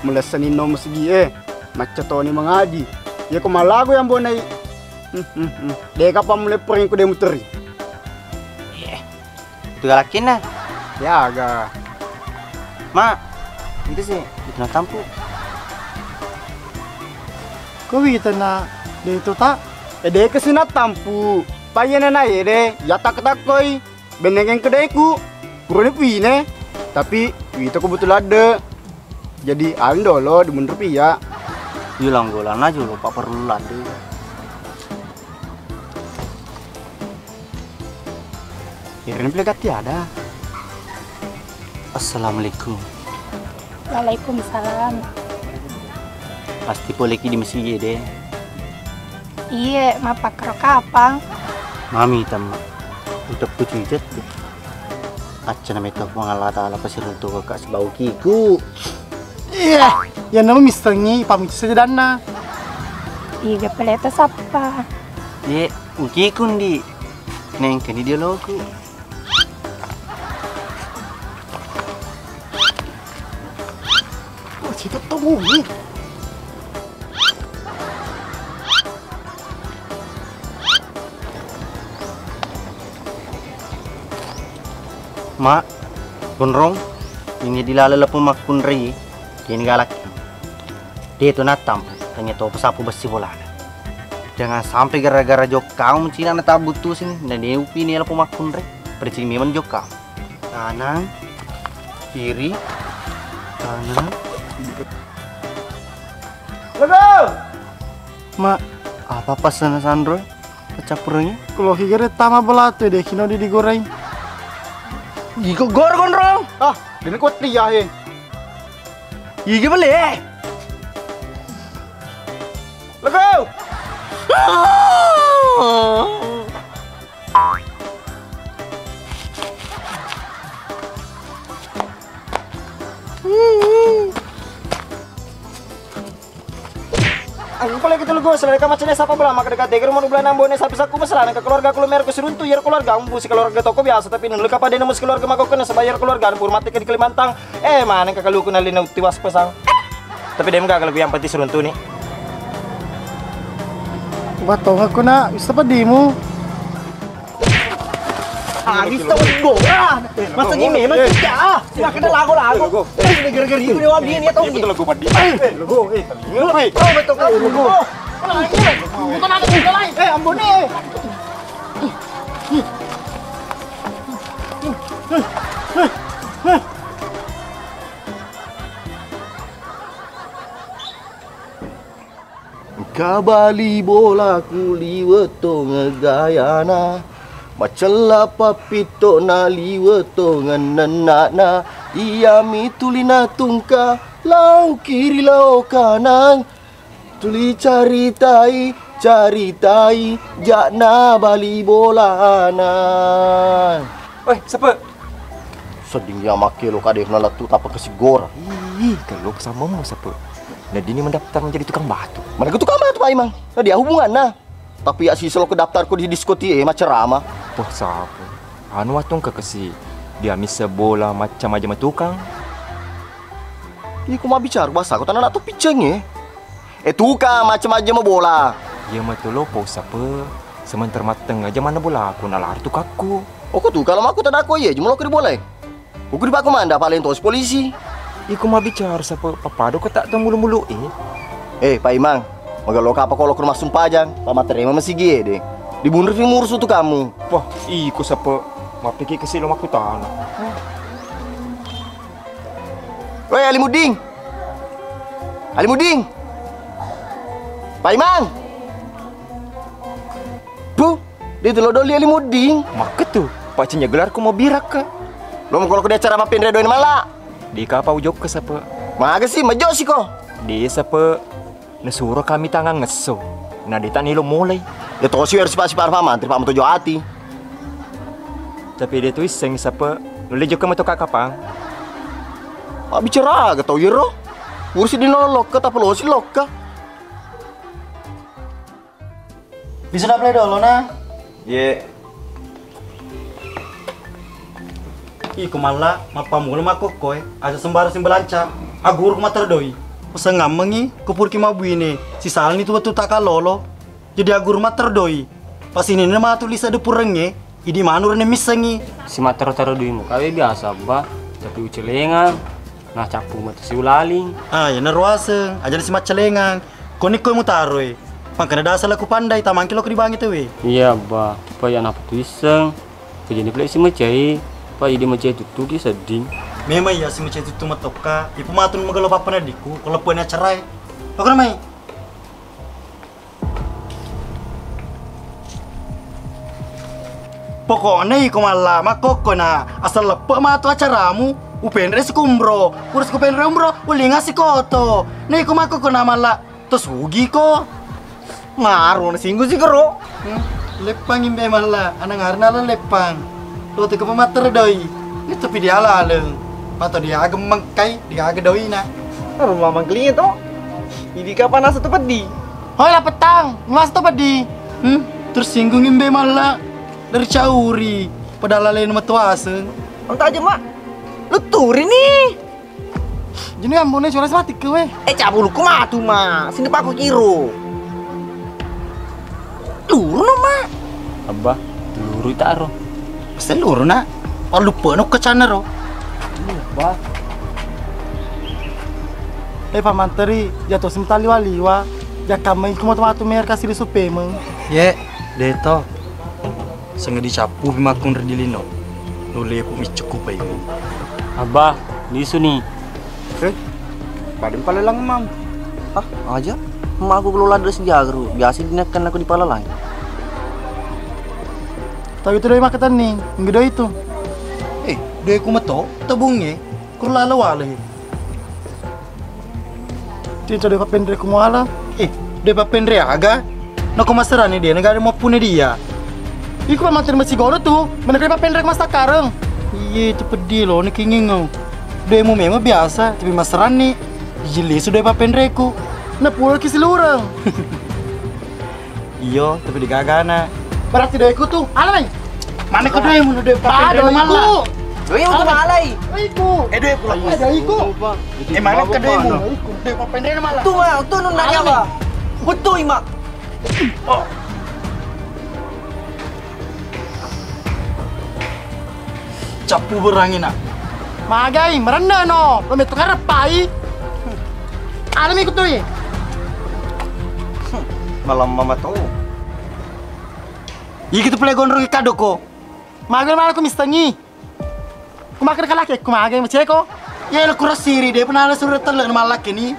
Melesanin nomor segi macetoni mengadi. Ya kau malago yang bone. Dia kapan mulai pering ku dia muteri. Itu galakin na. Ya agak. Mak, itu sih itu na tampu. Kau kita na dia itu tak? Dia kesina tampu. Payah na deh. Ya tak ketakoi. Beneng yang kedeku. Purone pine. Tapi itu kebetulan ada. Jadi ando lo di mundur pia. Hilang golan aja lo, pak perlu lade. Ini pelegat tiada. Assalamualaikum. Waalaikumsalam. Pasti poleki di mesin deh. Iya, mapak kapang. Mami tamma. Udah pucung jet. Acha na meto mengalata ala pasir untuk kakak sebau kiku. Iya, yang nama misternya pamit saja dana. Iya, peleta sapa. Ye, uki kundi. Neng kini dia loku. Oh, cita tahu ni. Mak, gondrong, ini dilala pun makun ri, kini galak. Dia tu natam, tanya tu pesapu besi bola. Jangan sampai gara-gara jok kau Cina na tabutu sini, dan dia upi ni lapu makun ri, percaya memang jok kau. Kanan, kiri, kanan, Lego. Mak, apa pesan Sandro? Kecapurnya? Kalau kira tama belatu deh, kino digoreng. Iko gor gondrong. Ah, ini kuat dia he. Iko boleh. Lego. Ang pala gitu lugo, selain macamnya siapa belah maka dekat deger mau bulan ambone sapi saku masalah ke keluarga aku merek seruntu ya keluarga ambu si keluarga toko biasa tapi nulu kapada nemu keluarga mako kena sebayar keluarga pur mati ke di Kalimantan mana ke kalu kuna lina tiwas pesang tapi dia enggak lebih yang penting seruntu nih batong aku na bisa padimu Habis tahu dua. Masa gini lo tidak. Silakan lagu. Ini gara-gara itu dia wabdi ini tahu. Betul lagu padi. lugo Oh betul lugo. bukan ada juga lain ambone Kabali bola kuliweto ngegayana Macela papito na liweto nganana Iyami tulina tungka lau kiri lau kanan Tuli caritai jakna bali bolana Oi, siapa? Seding yang make lo kadeh nalatu tapa kesigor Ih, kalau sama mu siapa? Nadini mendaftar menjadi tukang batu. Mana ke tukang batu Pak Imang? Nah dia hubungan nah. Tapi ya si selo ke daftarku di diskoti macam ramah. Wah siapa? Anu atung kekesi. Dia misa bola macam aja tukang. Ih, kau mau bicara bahasa aku tanah tu piceng tukang macam aja mau bola. Ya matu lopo siapa? Sementara mateng aja mana bola aku nalar tukakku. Oh kau tu kalau aku tak aku ye, cuma lo kiri bola. Aku di Pak Komanda paling tos polisi. Iku mau bicara siapa papado kau tak tahu mulu-mulu Pak Imang, magalo ka pa kalau ke rumah sumpajang, pamateri masih gie deh. Dibunuh di murus tu kamu. Wah, iku siapa? Mau pergi ke silom aku tanah. Woi Ali Muding. Pak Imang. Bu, dia telodoli Ali Muding. Maka tuh, Pak Cinya gelarku mau birak ke? Lo mau kalau ke acara mapin redoin malah. Di kapau jok ke siapa? Maga sih, majo sih kok. Di siapa? Nasuro kami tangan ngeso. Nah di tani lo mulai. Ya toh sih harus pasti parfum mantri pamu tujuh hati. Tapi dia tuh iseng siapa? Nule jok kamu tuh kapang. Ah bicara gak tau yero. Urus di nolok ke tapi lo sih loka. Bisa dah play dulu nah. Ye. Iko malah mapamula makokoy aja sembara simbalanca agur kuma terdoi usang ngamengi kupur ki mabuine si salni tu betul tak kalolo jadi agur ma terdoi pas ini nama tulis ada purenge idi manur ne misangi Si matero-tero dui mo kawe biasa ba tapi ucelengan nah capu mata si ulaling ya nerwase aja si macelengan koni koy mutaroi pangkana dasar laku pandai tamangki lo dibangi tewe iya ba pa yan apa tu iseng kejani play si macai pa idi macai tutu di seding memang ya si macai tutu matoka ipu matun magalo papa na diku kalau punya cerai apa namanya pokoknya iko malah makoko na asal lepe matu acaramu upenre si kumbro urus kupenre umbro uli ngasih koto na iko makoko na malah terus ugi ko Ngaruh na singgu sih kero. Lepang imbe malah anang harna la lepang lo te ko mater doi ni tapi dia laleng pato dia agem mengkai dia age doi na Rumah mangkling itu. Ini kapan nasa tu pedi? hoi lah petang mas to padi terus singgung imbe malah dari cauri padahal lain matuasen Entah aja mak. Lu turi nih. jadi ambone suara mati ke we Cabul ku matu mak. Sini pak aku kiro. Luru no mak. abah luru taro selur na oh lupa no kecana ro ba pamanteri jatuh semtali waliwa jakamai kumo tomatu mer kasih di supemeng ye deto senga dicapu bimakun redilino nule ku micukup bayu abah lisu nih padem pala lang mam Ah, aja. Mak aku kelola dari sejago. Biasa dinaikkan aku di pala lain. Tapi itu dari makatan nih, enggak ada itu. Doi ku meto, tabungnya, kurla lawala. Tidak ada papendre ku muala. Doi papendre aga. Nak maserani dia, negara mau punya dia. Iku mantir masih gono tuh, bener papendre ku mas takareng. Iya, itu pedih loh, nih kingin. Doi mau memang biasa, tapi maserani. Jeli sudah papendre ku. Nah pulau kisi lurang. Iyo, tapi digagana. Berarti doi ku tuh, alay. Mana kau doi mau doi papendre malah. Doi mau malai. Iku. Doi pulang. Ada iku. Mana kau doi mau? Iku. Doi papendre malah. Tuh mah, tuh nunda apa? Betul mak. Oh. Capu berangin nak. Magai merendah no. Lo metu karepai. Alam ikut tuh ya. Malam mama tahu. Iya gitu play gondrong kado ko. Magai malah aku mistangi. Kumakan kalaki, kumagai macam ko. Ya lo kuras siri deh pernah ada surat telur malak ini.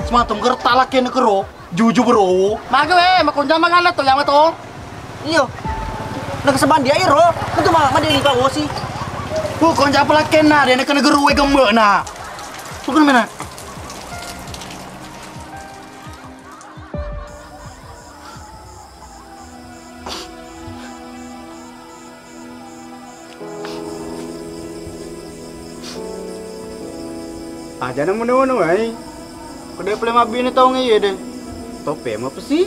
Sematum gertalak ini kero. Jujur bro. Magai makonjam mangalat to yang to. Iyo. Nak keseban dia iro. Itu mah mah dia di bawah sih. Bukan siapa lagi na dia nak kena geruwe gembek na. Bukan mana? Aja na muna ay. Kada pala mabini tao ngayon deh. Tope mo pa sih?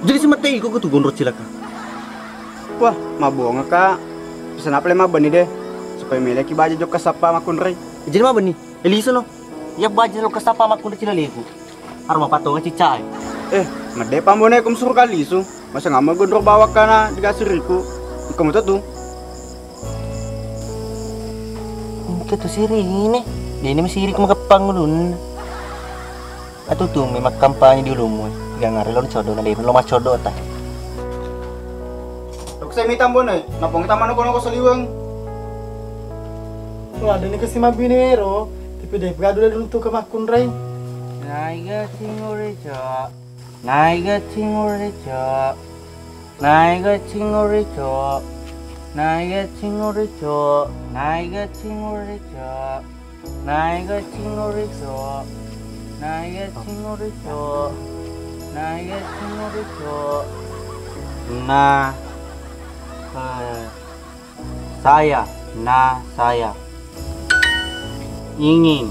Jadi si Matei ko tuh gondrot sila ka. Wah, mabunga ka. Bisa na pala mabani deh. Supaya may laki baja jok kasapa makunray. Jadi mah bani. Elisa no. Ya baja lo kasapa makun sila lego. Arma patongan cicay. Made pa mo na kum sur kaliso. Masa nga magondro bawa ka na digasiriku. Kamu tuh. Ito siri ini. Dia ini masih rik magapang dun. Ato tuh may magkampanya di lumo. Gak ngarelon codo na deh. Lo mas codo ta. Dok saya minta mo na. Napong taman ako sa liwang. Wah, ada nih kasih mabini ero. Tapi deh pegadu dulu untuk ke makunray. Naiga cingurico. Naiga cingurico. Naiga cingurico. Naiga cingurico. Naiga cingurico. Naiga cingurico. Naiga cingurico. Naiga cingurico. Nah. Saya ingin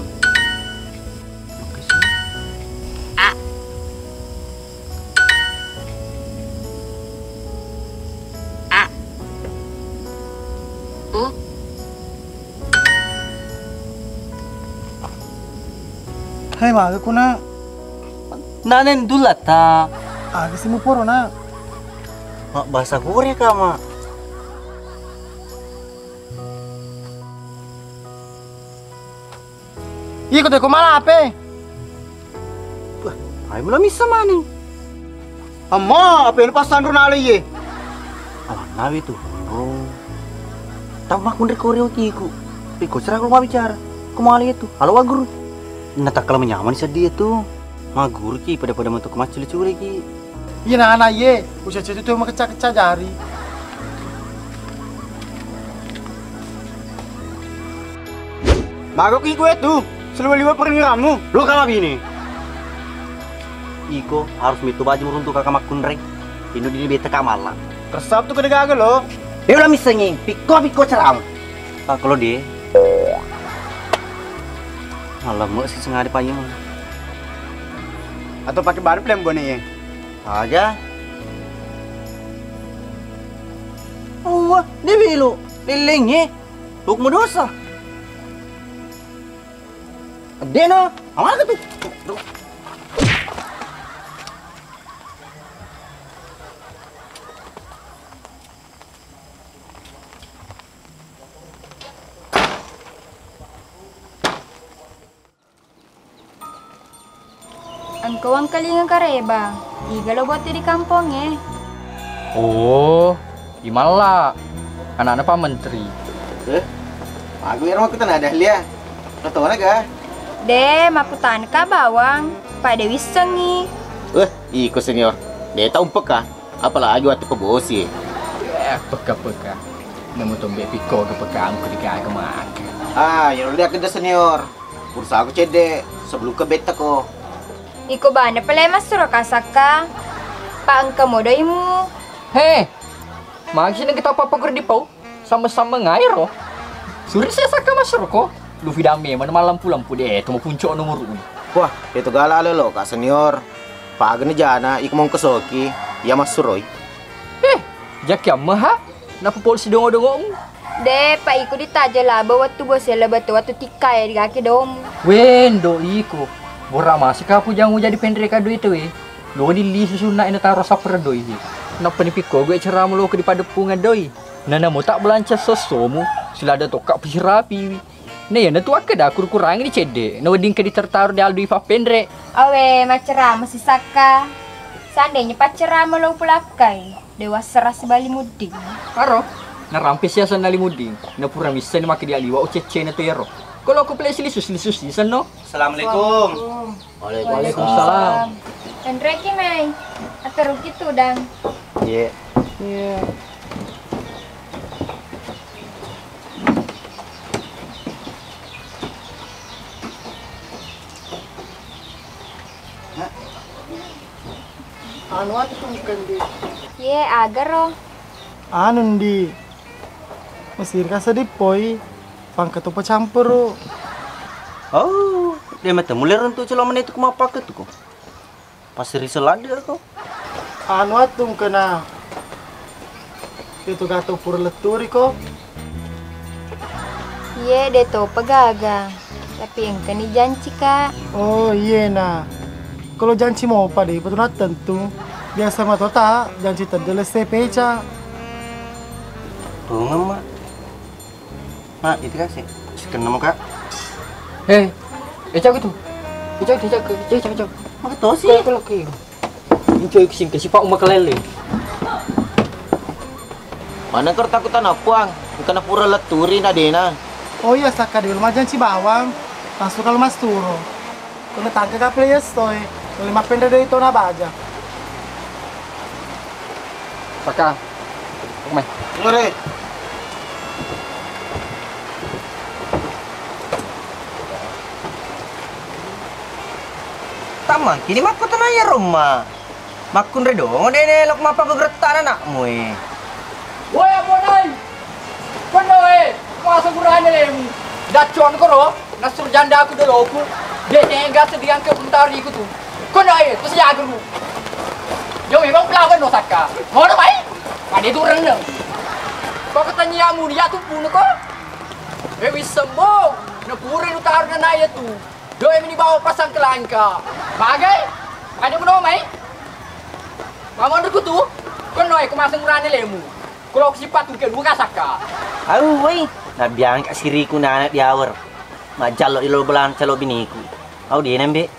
Hai maga ko na. Nanen dulata. Aga si mo poro na. Bahasa Korea ka ma. Ikut ko malah apa? Ay mo na misa man. Amma, apa yang pasan Ronaldo ye? Alah nabi tuh. Oh. Tamak mun Korea kiku. Piko cerah kalau mau bicara. Kemali itu. Halo guru. Natak kalau menyaman sa dia tuh. Magur ki pada mentuk mas curi ki. Iya na anak ye. Usia itu tuh makecak-kecak jari. Magok iko itu. Selalu pernikahanmu. Lu kama bini. Iko harus mitu baju runtuh kakak makun rek. Inu di beta kamala. Kesap tuh kena gagal lo. Dia udah misalnya piko ceram. Kalau dia malah mau sih sengaja payung. Atau pakai baru plan gue nih. Aja. Oh, dia bilu. Lilingnya. Buk mau dosa. Dia no. Amal ke tuh. Engkau ang kalinga kareba. Igalo buat di kampung eh. Oh, gimana anak-anak Pak Menteri. Aku yang rumah kita ada lihat. Lo tau naga? De, maputan ka bawang. Pak Dewi sengi. Iko senior. Dia tahu peka. Apalagi waktu kebosi. Peka-peka. Nemu tombe piko ke peka amku di kagak makan. Ya udah kerja senior. Kursa aku cede sebelum ke beta ko. Iko bana pala masuro kasaka. Pak angka modoimu. Heh. Maksudnya kita apa-apa di pau. Sama-sama ngair oh. Suri saya saka masuk ko. Lu vidame mana malam lampu deh. Itu mau puncak nomor 1. Wah, itu galak lo kak senior. Pak gini jana ik mau kesoki. Ya mas Roy. Jaki amah. Napa polisi dongo-dongo? De, Pak Iko ditaja lah bahwa tu bos ya batu waktu tika ya di kaki dom. Wendo Iko. Bora masih kapu jangan jadi pendek kado itu Lo di li susuna ini taruh saper doi. Napa ni piko gue cerah mulu ke di padepungan doi. Nana mau tak belanca sosomu. Sila ada tokak pisirapi. Nah ya natu akada kurang ini cede. No ding ke ditertaruh di aldo ifa pendek. Awe macera masih saka. Seandainya pacara mulu pulakai. Dewa seras bali muding. Aro. Narampis ya sana limuding. Na pura misa ni maki di aliwa o cece na tero. Kalau aku play lisus di sana. Assalamualaikum. Waalaikumsalam. Dan reki mai. Ateru gitu dan. Iya. Anu atu bukan di. Ye agar oh. Anu di. Mesir kasa di poi. Pangkat apa campur. Oh, dia mata mulai rentu celama itu kuma paket ko. Pasir selada ko. Anu atu kena. Itu gato pur leturi ko. Ye de to pegaga. Tapi yang kini janji kak. Oh iya nah. Kalau janji mau apa deh, betul tentu. Biasa mah tota, janji terdeles peca. Bunga mak. Mak itu kasih. Sekian nama kak. Ecak itu. Ecak. Mak tahu sih. Kalau ke. Enjoy kesing ke sifat umak lele. Mana kau takutan apa? Bukan pura leturi nadena. Oh iya saka di rumah janji bawang. Langsung kalau mas turo. Kalau tangke ka players toy. Kalau lima penda dari itu naba aja. Saka. Kumai. Ngore. Taman, kini mak kau tenang ya rumah. Makun redo, ngode lok mapa begertan anakmu Woi abonai. Konoe, masa kurane lemu. Dacon koro, nasur janda aku dulu aku. Dia enggak sediang ke bentar iku tuh. Konoe, terus ya aku. Yo memang pelawan no saka. Ngono bae. Pade itu reneng. Kok katanya mu dia tuh puno kok. Wis sembuh. Nepuri utar na ya tuh. Doi ini bawa pasang ke langka. Bagai? Ada menawa mai? Mamon aku tuh. Konoe kemasang kurane lemu. Kalau sifat mungkin bukan saka. Aduh, woi. Nah biang kak siriku na anak diawar. Majalo ilo belan calo biniku. Au dia nembe.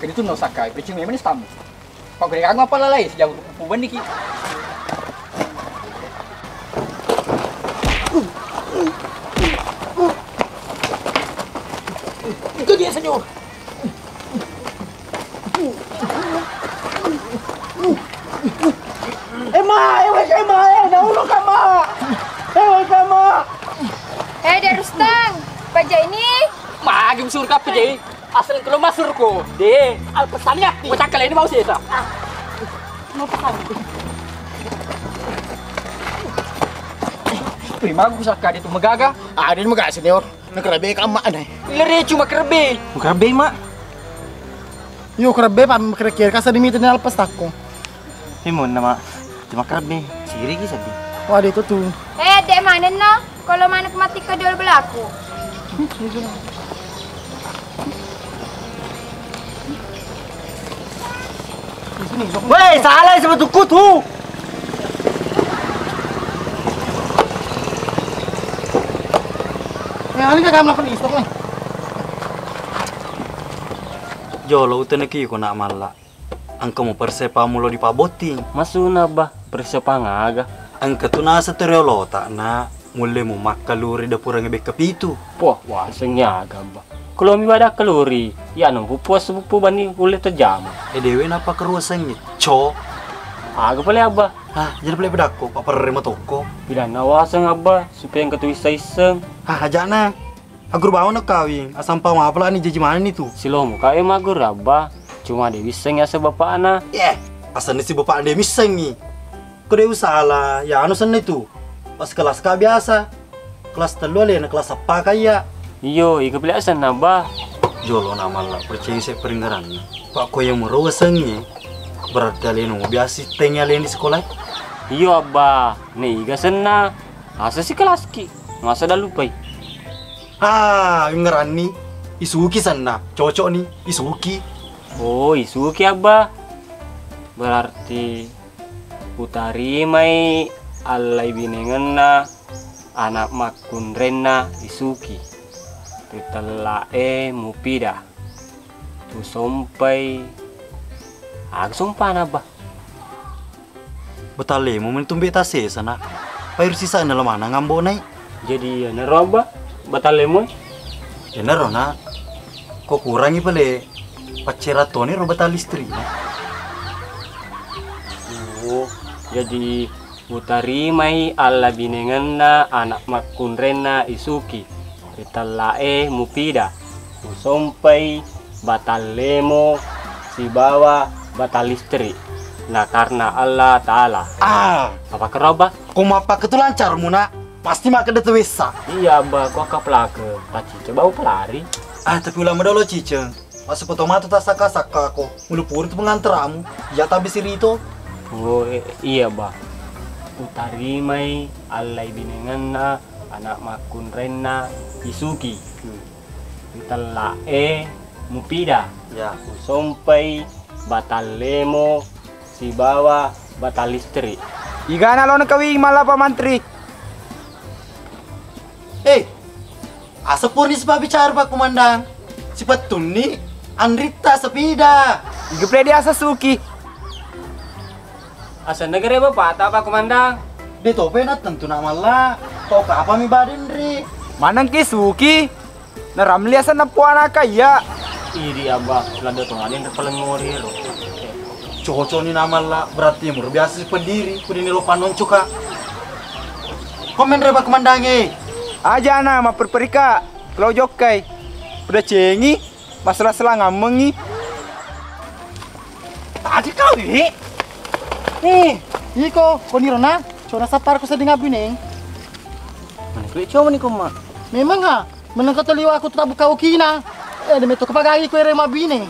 Kini tuh no sakai, pecing memang ini tamu. Kok gede kagak apa lalai sejauh puban dikit. Itu dia senyor. Ada Rustang, pajak ini. Magim surga pejai. Asal kalau masuk ko. De, al pesannya. Mau cakal ini mau sih ta. Mau pesan. Prima aku saka itu magaga. Ada ni magaga senior. Nak kerebe ka mak anai. Lere cuma kerbe. Kerbe mak. Yo kerebe pam kira-kira kasa dimitin alpas tako. Himon nama. Cuma kerbe. Siri ki sedih. Wah itu tuh. Dek mana no? Kalau mana mati ke dua belaku. Woi, salah sebab tukut tu. Yang ini kakak melakukan istok nih. Jolo uteneki ko na mala. Angka mo persepa mulo di paboting. Masuna ba? Persepa ngaga. Angka tu nasa teriolota na mulai mo makaluri da purang ibek kapitu. Poh, wasengnya agak ba. Kalau mi badak keluri, ya nunggu puas sepupu bani kulit terjam. Dewe napa keruasannya? Co. Agak pala abah. Hah, jadi beli bedako, apa rema toko? Bila nawasang abah, supaya yang ketu iseng. Hah, aja na. Agur bawa nak kawin, asam pau apa nih jadi mana nih tuh? Silomu kaya magur abah, cuma dewi iseng ya sebapak anak. Asalnya si bapak dia miseng nih. Kau dia usaha lah, ya anu sana itu. Pas kelas K biasa, kelas telu lah, kelas apa kaya? Iyo, ika beli asan abah. Jolo nama lah, percaya saya peringaran. Pak kau yang meruasangnya, berarti kalian mau biasa tengah kalian di sekolah? Iyo abah, nih ika sena. Asa si kelas ki, masa dah lupa. Ngeran nih, Isuki sana, cocok nih, Isuki. Oh, Isuki abah. Berarti utari mai alai binengan na anak makun rena Isuki. Ritalae mupida. Tu sompai sumpan abah. Betale mau mentumbe tase sana. Pair sisa dalam mana ngambo nai. Jadi ya nero abah. Batale mo? Ya nero na. Kok kurangi pale paceratone ro batal istri na. Oh, jadi utari mai alla binengan na anak makun rena Isuki. Ritalae mupida. Usompai batalemo si bawa batal istri. Nah karena Allah Ta'ala. Apa keraba? Kau mapa ketulancar muna. Pasti mak kedet wesa. Iya abah, kok kaplake. Pak Cice bau pelari. Tapi ulah medalo Cice. Masuk potomato tak saka-saka kok. Mulupur itu pengantaramu. Ya tapi sirito. Oh iya bah. Utari mai alai binengan na anak makun rena Isuki. Ritalae mupida. Ya. Usompai batalemo si bawa batal istri. Iga na lo nakawing malah Pak Mantri. Asapur ni sebab bicara Pak Komandan. Si Petun ni Andrita sepida. Iga pre dia Sasuki. Asa negara bapak tak Pak Komandan. Dia tope na tentu nak malah. Kau ke apa mi badan ri? Manang Kisuki. Naramli asa na puana kaya. Iri abah, lada tunganin terpelengori lo. Cocok ni nama lah berarti mur biasa si pendiri. Kudini lo panon cuka. Komen Pak Komandan Aja na maperperika. Kalau jokai. Udah cengi. Masalah selang ngamengi. Tadi kau Iko, kau ni Rona. Cuma sapar ko sa dingabi neng. Mana kulit cuma ni kau mak? Memang ha, menang kataliwa aku tetap buka ukina. Demi tu kapagagi ko ere mabine.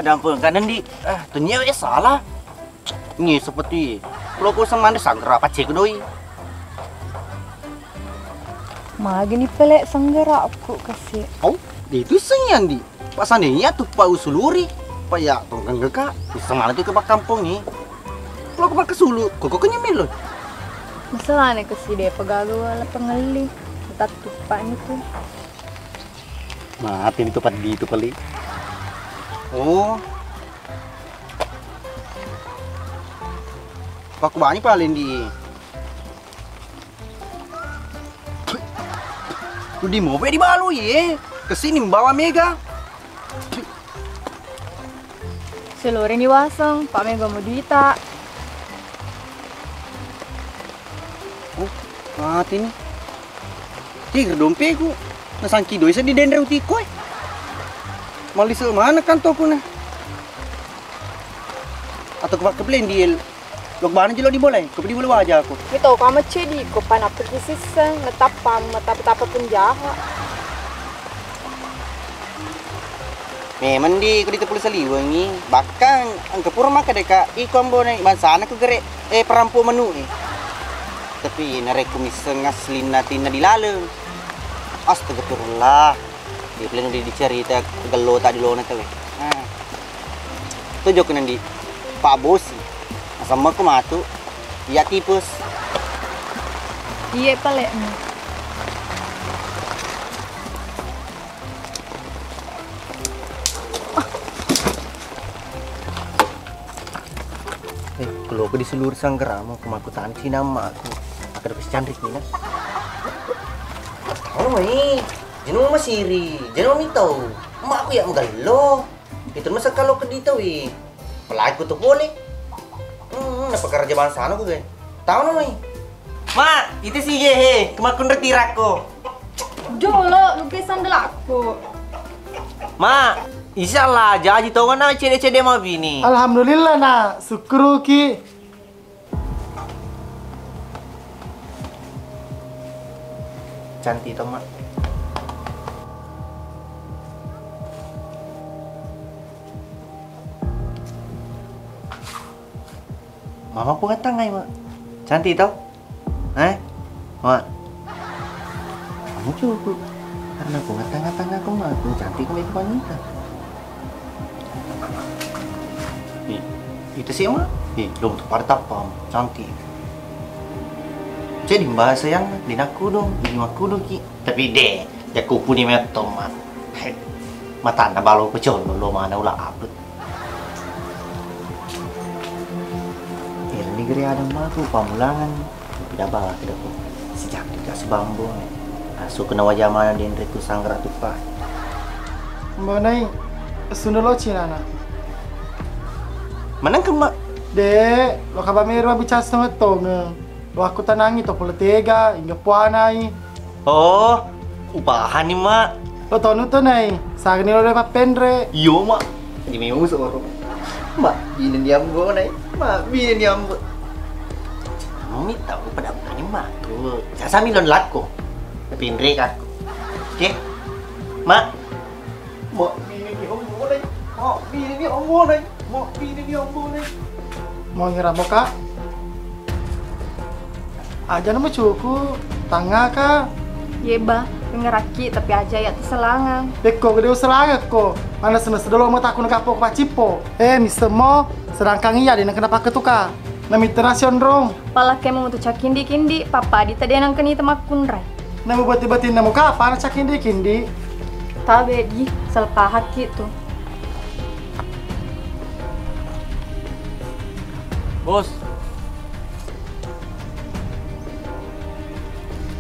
Ada ampun kanan di. Ternyata salah. Ini seperti kalau kau sama anda sanggera pacek doi. Magi ni pelek sanggera aku kasih. Oh, itu senyan di. Pas anehnya tuh Pak Usuluri. Pak ya tongkang geka. Bisa mana tuh ke Pak kampung nih. Kalau ke Pak Kesulu, kok kenyemil loh. Masalahnya kasih dia pegawai wala pengali. Tak tupan itu. Maaf ini tupat gitu kali. Oh. Pak banyak paling di. Lu di mobil di balu ye. Kesini membawa Mega. Seluruh ini wasang, Pak Mega mau duita. Oh, mati nih. Tiga dompetku. Nasangki doi di dendera utikoy. Mali mana kan toko na? Atau kau pakai blendil? Lok mana je lo di boleh? Kau di boleh wajah aku. Kita kamu cedi, kau panah pergi sisa, ngetapam, tapi pun jahat. Memang di kau di tepul seliwang ni, bahkan angka pura maka deka ikon boleh bangsa anak aku gerek perampu menu ni. Tapi nareku miseng asli natina di lalu. Astagfirullah. Di pleno di dicerita gelo tak di lona tahu. Tujuh kena di Pak Bosi. Sama aku matu. Iya tipus. Iya pelek. Kalau aku di seluruh Sanggerama, aku tahan si nama aku. Aku dapat cantik ni lah. Tahu ni, jenuh masiri, jenuh ni tahu. Mak aku yang menggalo. Itu masa kalau ke di tahu pelaku tu boleh. Apa kerja bangsa aku kan? Tahu ni. Mak, itu sih ye, kemakun retirak ko. Jolo, lukisan delaku. Mak, insyaallah jadi tahu kan cede-cede mau bini. Alhamdulillah nak, syukur ki. Cantik toh mak. Mama pun kata ngai mak. Cantik tau? Mak. Kamu cukup. Karena aku ngata-ngata aku mak. Aku cantik kamu itu wanita. Itu sih mak. Belum pada tapam. Cantik. Jadi bahasa yang di aku dong. Di aku dong ki. Tapi deh. Ya kupu ni metom mak. Mata na balo kecil. Lo mana ulah abut. Negeri ada matu pamulangan tidak bala tidak pun sejak tidak sebambu asuh kena wajah mana di itu sanggra tu pak Mbak sunelo Cina na mana ke mak dek lo kabar merah bicara sama tong lo aku tanangi to poletega hingga puanai oh upahan ni mak lo tonu tu nai sagni lo dapat pendre yo mak ini memang seorang mak bini diam go nai mak bini diam go Mami tahu pada bukannya mak tuh. Saya sambil laku. Tapi Indri aku. Oke. Mak. Mak bini ni om boleh. Mak bini ni om boleh. Mak bini ni om boleh. Mau ngira boka? Aja nama cukup. Tangga ka? Yeba, ngeraki tapi aja ya terselangan. Beko gede selangan ko. Mana semester dulu mau takun kapok pacipo. Mister Mo sedangkan iya di kenapa ketuka. Nama internasion rong. Pala kemo untuk cak kindi, papa di tadi nang keni temak kunrai. Nama bati-bati nama kapan cak kindi? Tabe di selpahat gitu. Bos.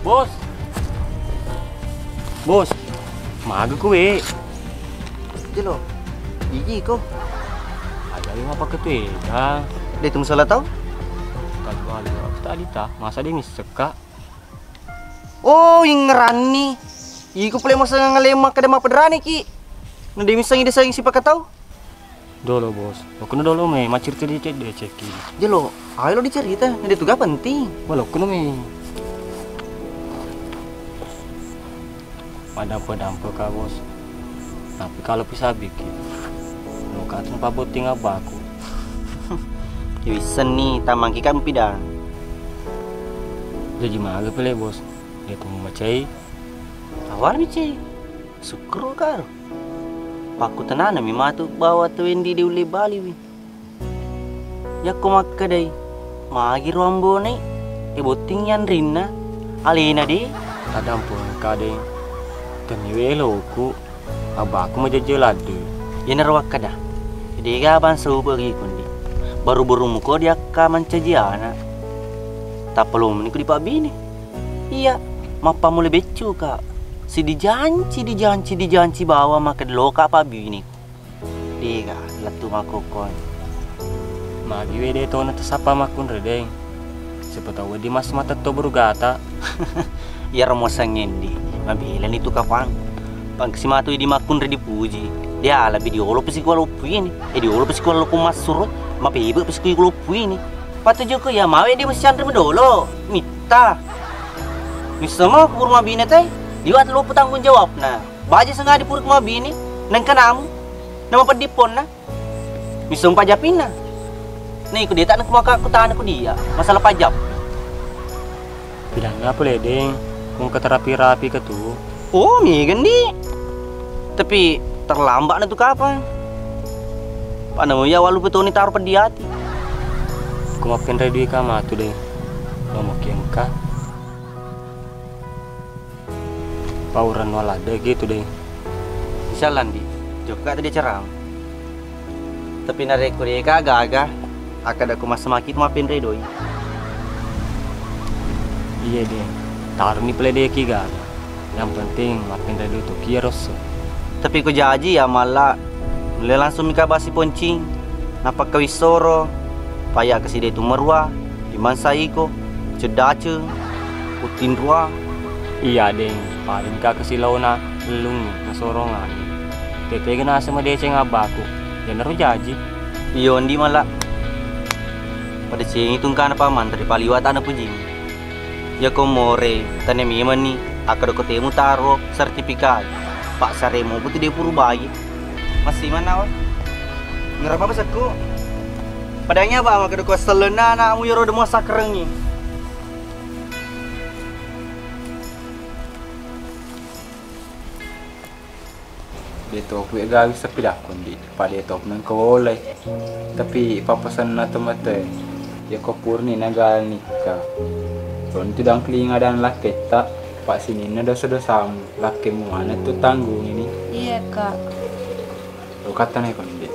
Bos. Bos. Maga kue. Jelo. Gigi ko. Ada yang apa ketega? Dia tu masalah tahu? Tadi balik tadi tak. Masa dia miseka? Oh, yang ngerani. Iku boleh masa ngalema kada ma pedrani ki. Nanti misalnya dia sayang siapa tahu? Dolo bos. Aku nu dolo me macir tadi cek deh ceki. Jelo, ayo lo dicerita. Nanti tugas penting. Walau aku nu me. Padam-padam ka bos. Tapi kalau bisa bikin, lo katun paboting abaku. Bisa nih, tamang kita mempidang. Jadi maga pele bos. Dia tuh macai. Awal macai. Sukro karo. Paku tenana mi matu bawa tu Wendy di uli Bali wi. Ya ko makkadai. Magi rombo nih. Boting yan rinna. Alina di. Adam pun kade. Taniwe loku. Abaku majajelade. Ya narwak kada. Jadi gaban subagi kundi. Baru-baru muka dia kaman cajiana. Tak perlu meniku di pabi ni. Iya, mapa mulai becu kak. Si dijanci bawa maka loka pabi ni. Dia latu makokon. Magi wede to na tasapa makun redeng. Siapa tahu di mas mata to berugata. Ya romo sangin di. Mabilan itu kapan. Pang si matu di makun redi puji. Dia lebih diolo pesi ko lupu ini. Diolo pesi ko lupu masur. Ma pebe pesi ko lupu ini. Patu joko ya mawe dia mesti chandre dolo. Mita. Misama pur mabine teh. Liwat lupu tanggung jawab nah. Baje sengaja di pur mabine. Nang kanamu. Nama pedipon nah. Misum pajapina. Nih ku dia tak nak maka aku tahan aku dia. Masalah pajak. Bilangnya apa ledeng? Kung keterapi-rapi ke tuh. Oh, migan di. Tapi terlambat na tuh kapan? Paano mo ya walu betul ni taruh pediati. Kumapin ready ka matu deh. Ngomong ka. Pauran wala deh gitu deh. Jalan di. Juga tadi cerang. Tapi narek ko ka agak-agak. Akad aku mas semakin mapin redoi. Iya deh. Taruh ni pelede kiga. Yang penting mapin redo tuh kieros. Tapi ko jaji ya malah mulai langsung mika basi poncing. Napa kawisoro. Paya kasi de tumerwa. Iman saiko. Cedace. Putin rua. Iya deh. Paling ka kasilaw na lelung na sorongan. Tete na sama dece ngabaku. Yan naru jaji. Iyon di malah. Pada cing itu kan apa man dari paliwat anak pujing. Ya komore tane miman ni akad ko temu taro sertifikat. Pak Saremo butuh dia puru bayi. Masih mana wa? Ngerap apa saku? Padanya ba akad ko selena na mu yoro demo sakrengi. Beto aku gawi sepidak kundi pada top nang kolai. Tapi papasan na tomate. Ya ko purni nagal nikah. Ron tu dang kelinga dan laketa. Pak sini na dosa-dosamu. Laki mu mana tu tanggung ini. Iya kak. Lo kata nih kundi.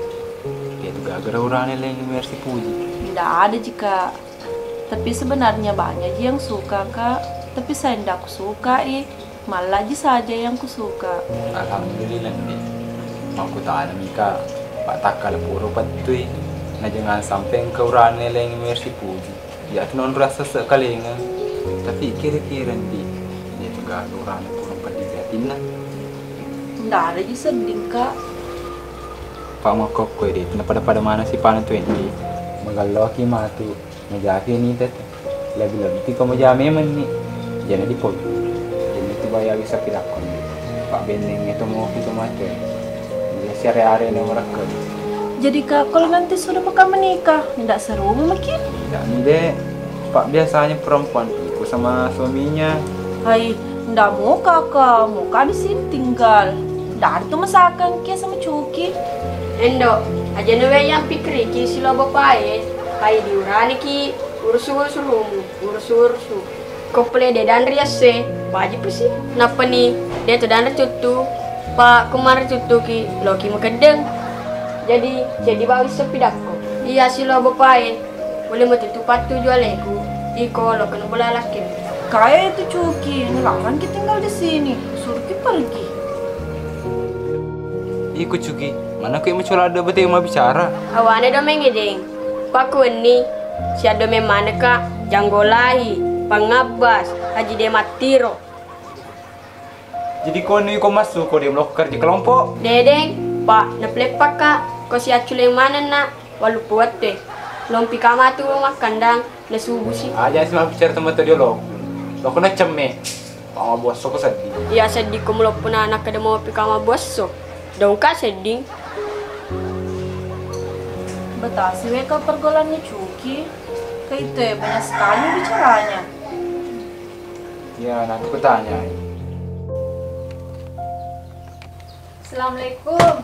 Dia tu gara-gara urane lagi mersi puji. Tidak ada jika. Tapi sebenarnya banyak yang suka kak. Tapi saya tidak suka malah aja saja yang kusuka. Alhamdulillah nih. Aku tak ada mika. Pak takal puro patui. Na jangan sampai ke urane lagi mersi puji. Ya tu non rasa sekali nga. Tapi kira-kira di dia tu gak urane puro padigatin na. Tidak ada aja sedih kak. Pak makok ko di. Pada mana si panen tu ini. Magalau ki matu. Ngajaki ni tet. Lebih-lebih ti ko majame man ni. Jangan di pol. Bayar bisa pilakon Pak Beneng itu mau kita mati dia sehari-hari ini mereka. Jadi kak kalau nanti sudah bakal menikah tidak seru makin? Tidak nih Pak biasanya perempuan itu sama suaminya. Hai tidak mau kakak mau di sini tinggal dari tuh masakan kia sama cuki. Endo aja nawe yang pikir ki silo bapak hai diurani ki urus-urus Kople de dan riase wajib sih napa nih dia tuh dan cutu pak kemarin cutu ki loki makedeng jadi bawi sepidakku iya sih lo bapak boleh mau tutup patu jualeku iko lo kena bola laki kayak itu cuki nelaman kita tinggal di sini suruh kita pergi ikut cuki mana kayak muncul ada betul mau bicara awane do mengedeng paku ini si ada memana kak janggolahi Pangabas, Haji Dematiro. Jadi kau ni kau masuk, kau dia melok kerja kelompok. Dedeng, Pak, naplepak kak. Kau si acul yang mana nak? Walu puat deh. Lompi kama tu rumah kandang, nasubu sih. Aja sih mah bicara teman tadi lo. Lo kena ceme. Pama bosok kau sedih. Iya sedih kau melok pun anak kada mau pikama bosok. Dong kak sedih. Betasi weka pergolannya cuki. Kayak itu ya banyak sekali bicaranya. Ya nanti aku tanya. Assalamualaikum.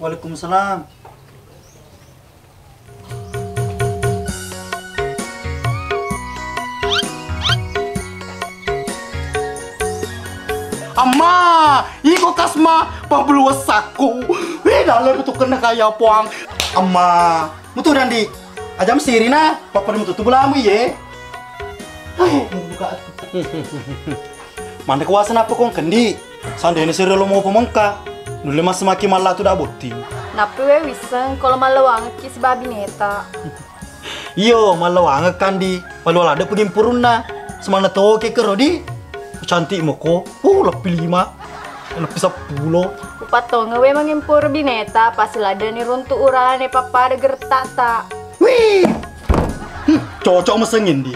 Waalaikumsalam. Amma, iko kasma pablu wasaku. Dalam betul kena kaya puang. Amma, mutu Dandi. Ajam sirina, papa mutu tu belamu ye. Buka. Mana kuasa apa kong kendi? Sandene sira lo mau pemengka. Nule mas semakin malah tu dah boti. Napa we wiseng kalau malawang ki sebabi neta. Iyo, malawang kandi. Walau ada pergi puruna. Semana tahu ke kerodi. Cantik moko. Lebih 5. Lebih 10. patonga we mengimpur bineta pasti lada ni runtu urane papa ada gertak tak. Wih, cocok mesengin di.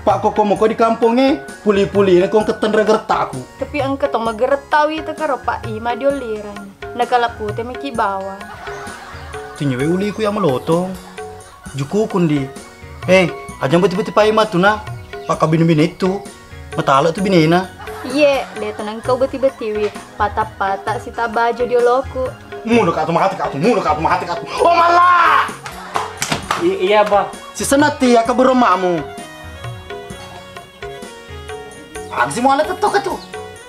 Pak koko mau di kampungnya puli-puli ini kong ketendra gertakku. Tapi engke tong magertawi itu karo Pak Ima dioliran. Nakala putih meki bawa. Tunya we uli ku yang melotong. Juku kundi. Aja beti-beti Pak Ima tuh na. Pak kabin-bin itu. Matala tuh binena. Iya, dia tenang kau beti-beti wi. Patah-patah si tabajo dioloku. Mudah katu mahati katu. Oh malah. Iya, Bah. Si senati ya ke berumahmu. Agsi mau alat ketok.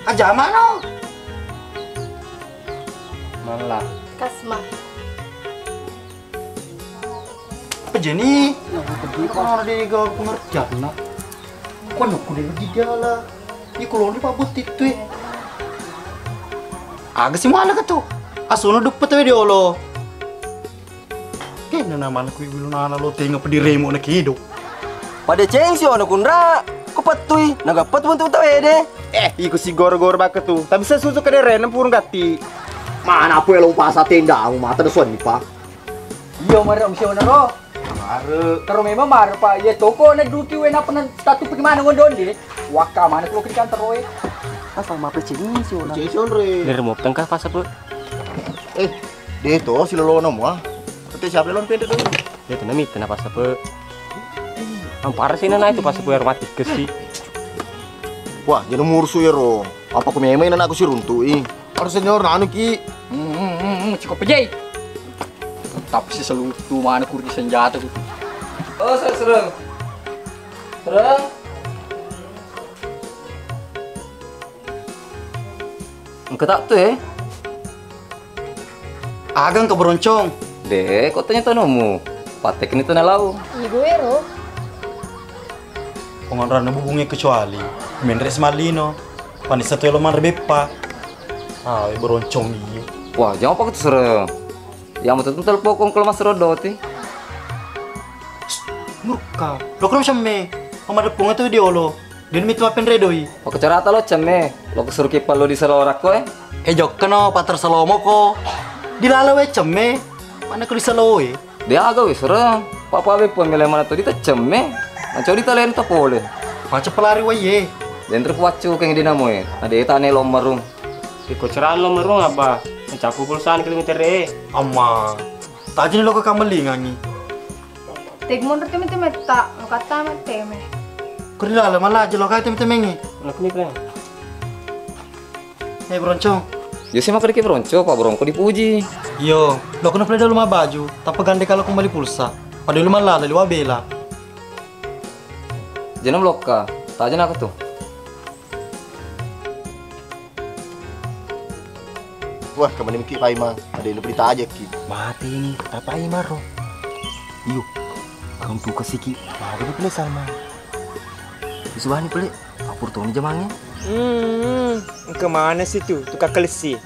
Aja mana? Malah. Kasma. Apa jeni? Kalau dia gak pengertian nak. Kau nak kuda di dalam. Ini kalau dia pabut itu. Agsi mau alat ketok. Asuno dupet we diolo. Kena nama anak kuih bilu nana lo tengok pediremo nak hidup. Pada ceng sih anak kundra. Kupetui, nagapet bentuk tahu deh. Iku si gor-gor baket tuh. Tapi saya susu ke deren purun gati. Mana apa yang lupa sa tenda, mata ada suan pak. Iya mara om siapa naro? Mara. Kalau memang mara pak, ya toko na duki we na pernah statu pergi mana ngondon deh. Waka mana kalau ke kantor we. Asal mapa cengin sih ona. Cengin re. Dari mau tengkah pas apa? Dia tuh si lolono mah. Tapi siapa lolon pendek tuh? Dia tuh nami kenapa apa? Ampar sih nana itu pas aku aromatik ke sih. Wah, jadi mursu ya ro. Apa aku memang aku sih runtui. Harus senior nanu ki. Cukup aja. Tapi si selutu mana kurdi senjata tuh. Oh, serang. Engkau tak tuh Agang keberoncong. Deh, kok tanya nomu? Patek ini tuh nalau. Ibu ero. Pengonran bubungnya kecuali Menres Malino. Panis satu lo man rebepa. Beroncong iya. Wah, jangan apa serang. Yang betul betul pokong kalau mas rodoti. Murka. Lo kena macam Mama depung itu dia lo. Dia mitu apa redoi. Pakai cara lo ceme. Lo kesuruh kipal lo di selorak ko jok kena pater salomo ko. Dilalawe ceme. Mana ko di salowe. Dia agak wis serang. Papa be pun mele mana tuh di ceme. Macam di talen tak boleh. Macam pelari waye. Dan terkuacu keng dinamo ada tane lo marung. Ikut cerah lo marung apa? Mencakup pulsaan kilometer Amma. Tadi lo ke kameli ngangi. Tek mundur teme tak, lo kata teme. Kau dilala malah aja lo kata teme ngi. Nak ni plan. Beroncong. Ya sih makan beronco, Pak Bronco dipuji. Yo, lo kena play dulu mah baju. Tapi gande kalau kembali pulsa. Padahal lu malah lalu wabela. Jangan loka, tak aja nak tuh. Wah, kemana mikir Pak Ima? Ada yang berita aja ki. Mati ini, apa Ima ro? Yuk, kamu tuh kasih ki. Ada boleh sama. Isuan boleh. Apur tuh jamangnya. Kemana sih tuh? Tukar kelesi.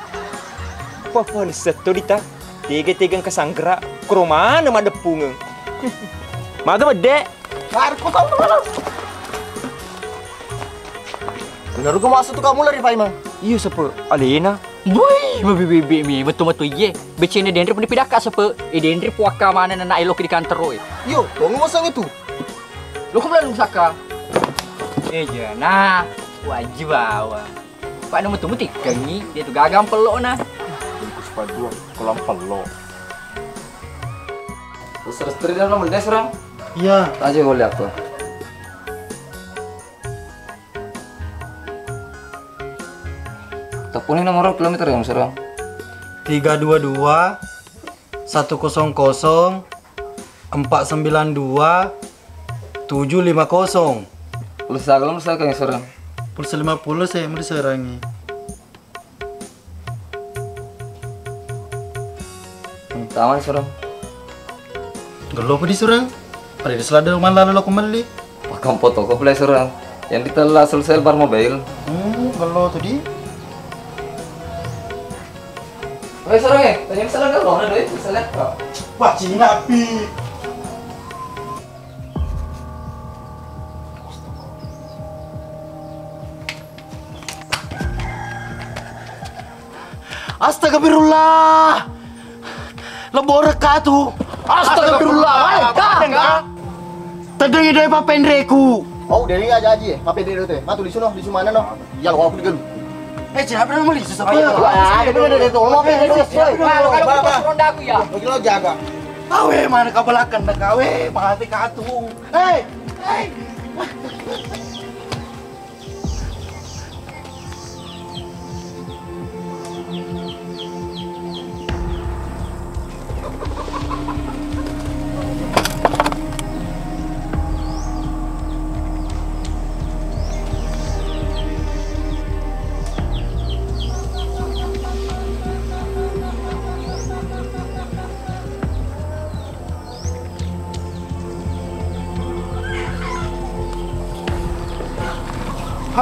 Apa ni setu dita? Tiga-tiga kesanggerak. Kerumana mada pungung. Maga bedek. Harus kau mana? Benar juga masuk tuh kamu lari Pak Ima. Iya siapa? Alena. Woi, betul ye. Becene Dendri pun dipidaka sepe. Dendri puaka mana nana elok di kantor Yo, tunggu masang itu. Lo kemana lu saka? Nah, wajib bawa. Pak nomor tuh mutik kengi, dia tuh gagang pelok nah. Bungkus padua, kolam pelok. Terus dari dalam mulai serang. Iya. Aja boleh aku. Tepunin nomor kilometer yang serang. 322 100 492 750. Pulsa kalau saya kayak serang. Pulsa 50 saya mau diserangi. Taman serang. Gelo apa diserang? Pada di selada rumah lalu lo kembali. Pakam foto kau play serang. Yang ditelah selesai bar mobil. Gelo tadi. Woi serang tanya misalnya gak lo ada duit misalnya. Wah Cina api. Astagfirullah. Leboreka tu. Astagfirullah. Tadeng ide pa pendreku. Oh, dari aja aja. Pape dari teh. Matu di sono, di mana no? Ya lo aku digelu. Siapa yang beli susah Ada bener itu. Lo pape dari sesuai. Kalau pas ronda aku ya. Lo jaga. Awe mana kabelakan dah kawe, mati katu. Hei.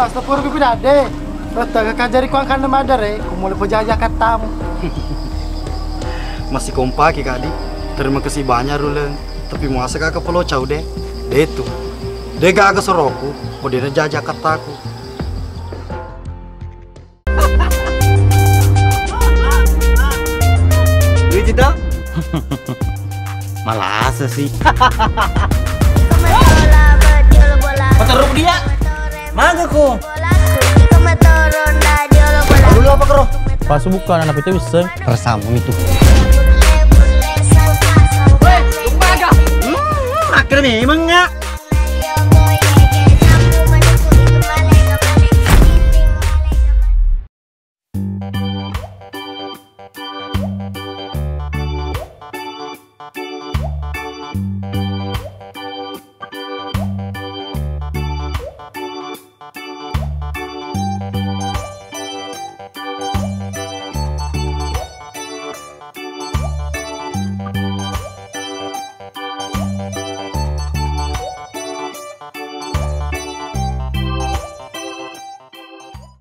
Sepur gue pindah deh. Rata kajari ku angkan madar ku mulai pejajah katamu. Masih kompak ya Kak. Terima kasih banyak Rulen. Tapi masa kakak perlu cau deh. Deh itu. Deh gak kesoroku. Oh dia jajah kataku. Duit itu? Malas sih. Peteruk dia. Mana ko? Dulu apa kero? Pas bukan anak itu bisa tersambung itu. Weh, lupa agak. Akhirnya memang nggak.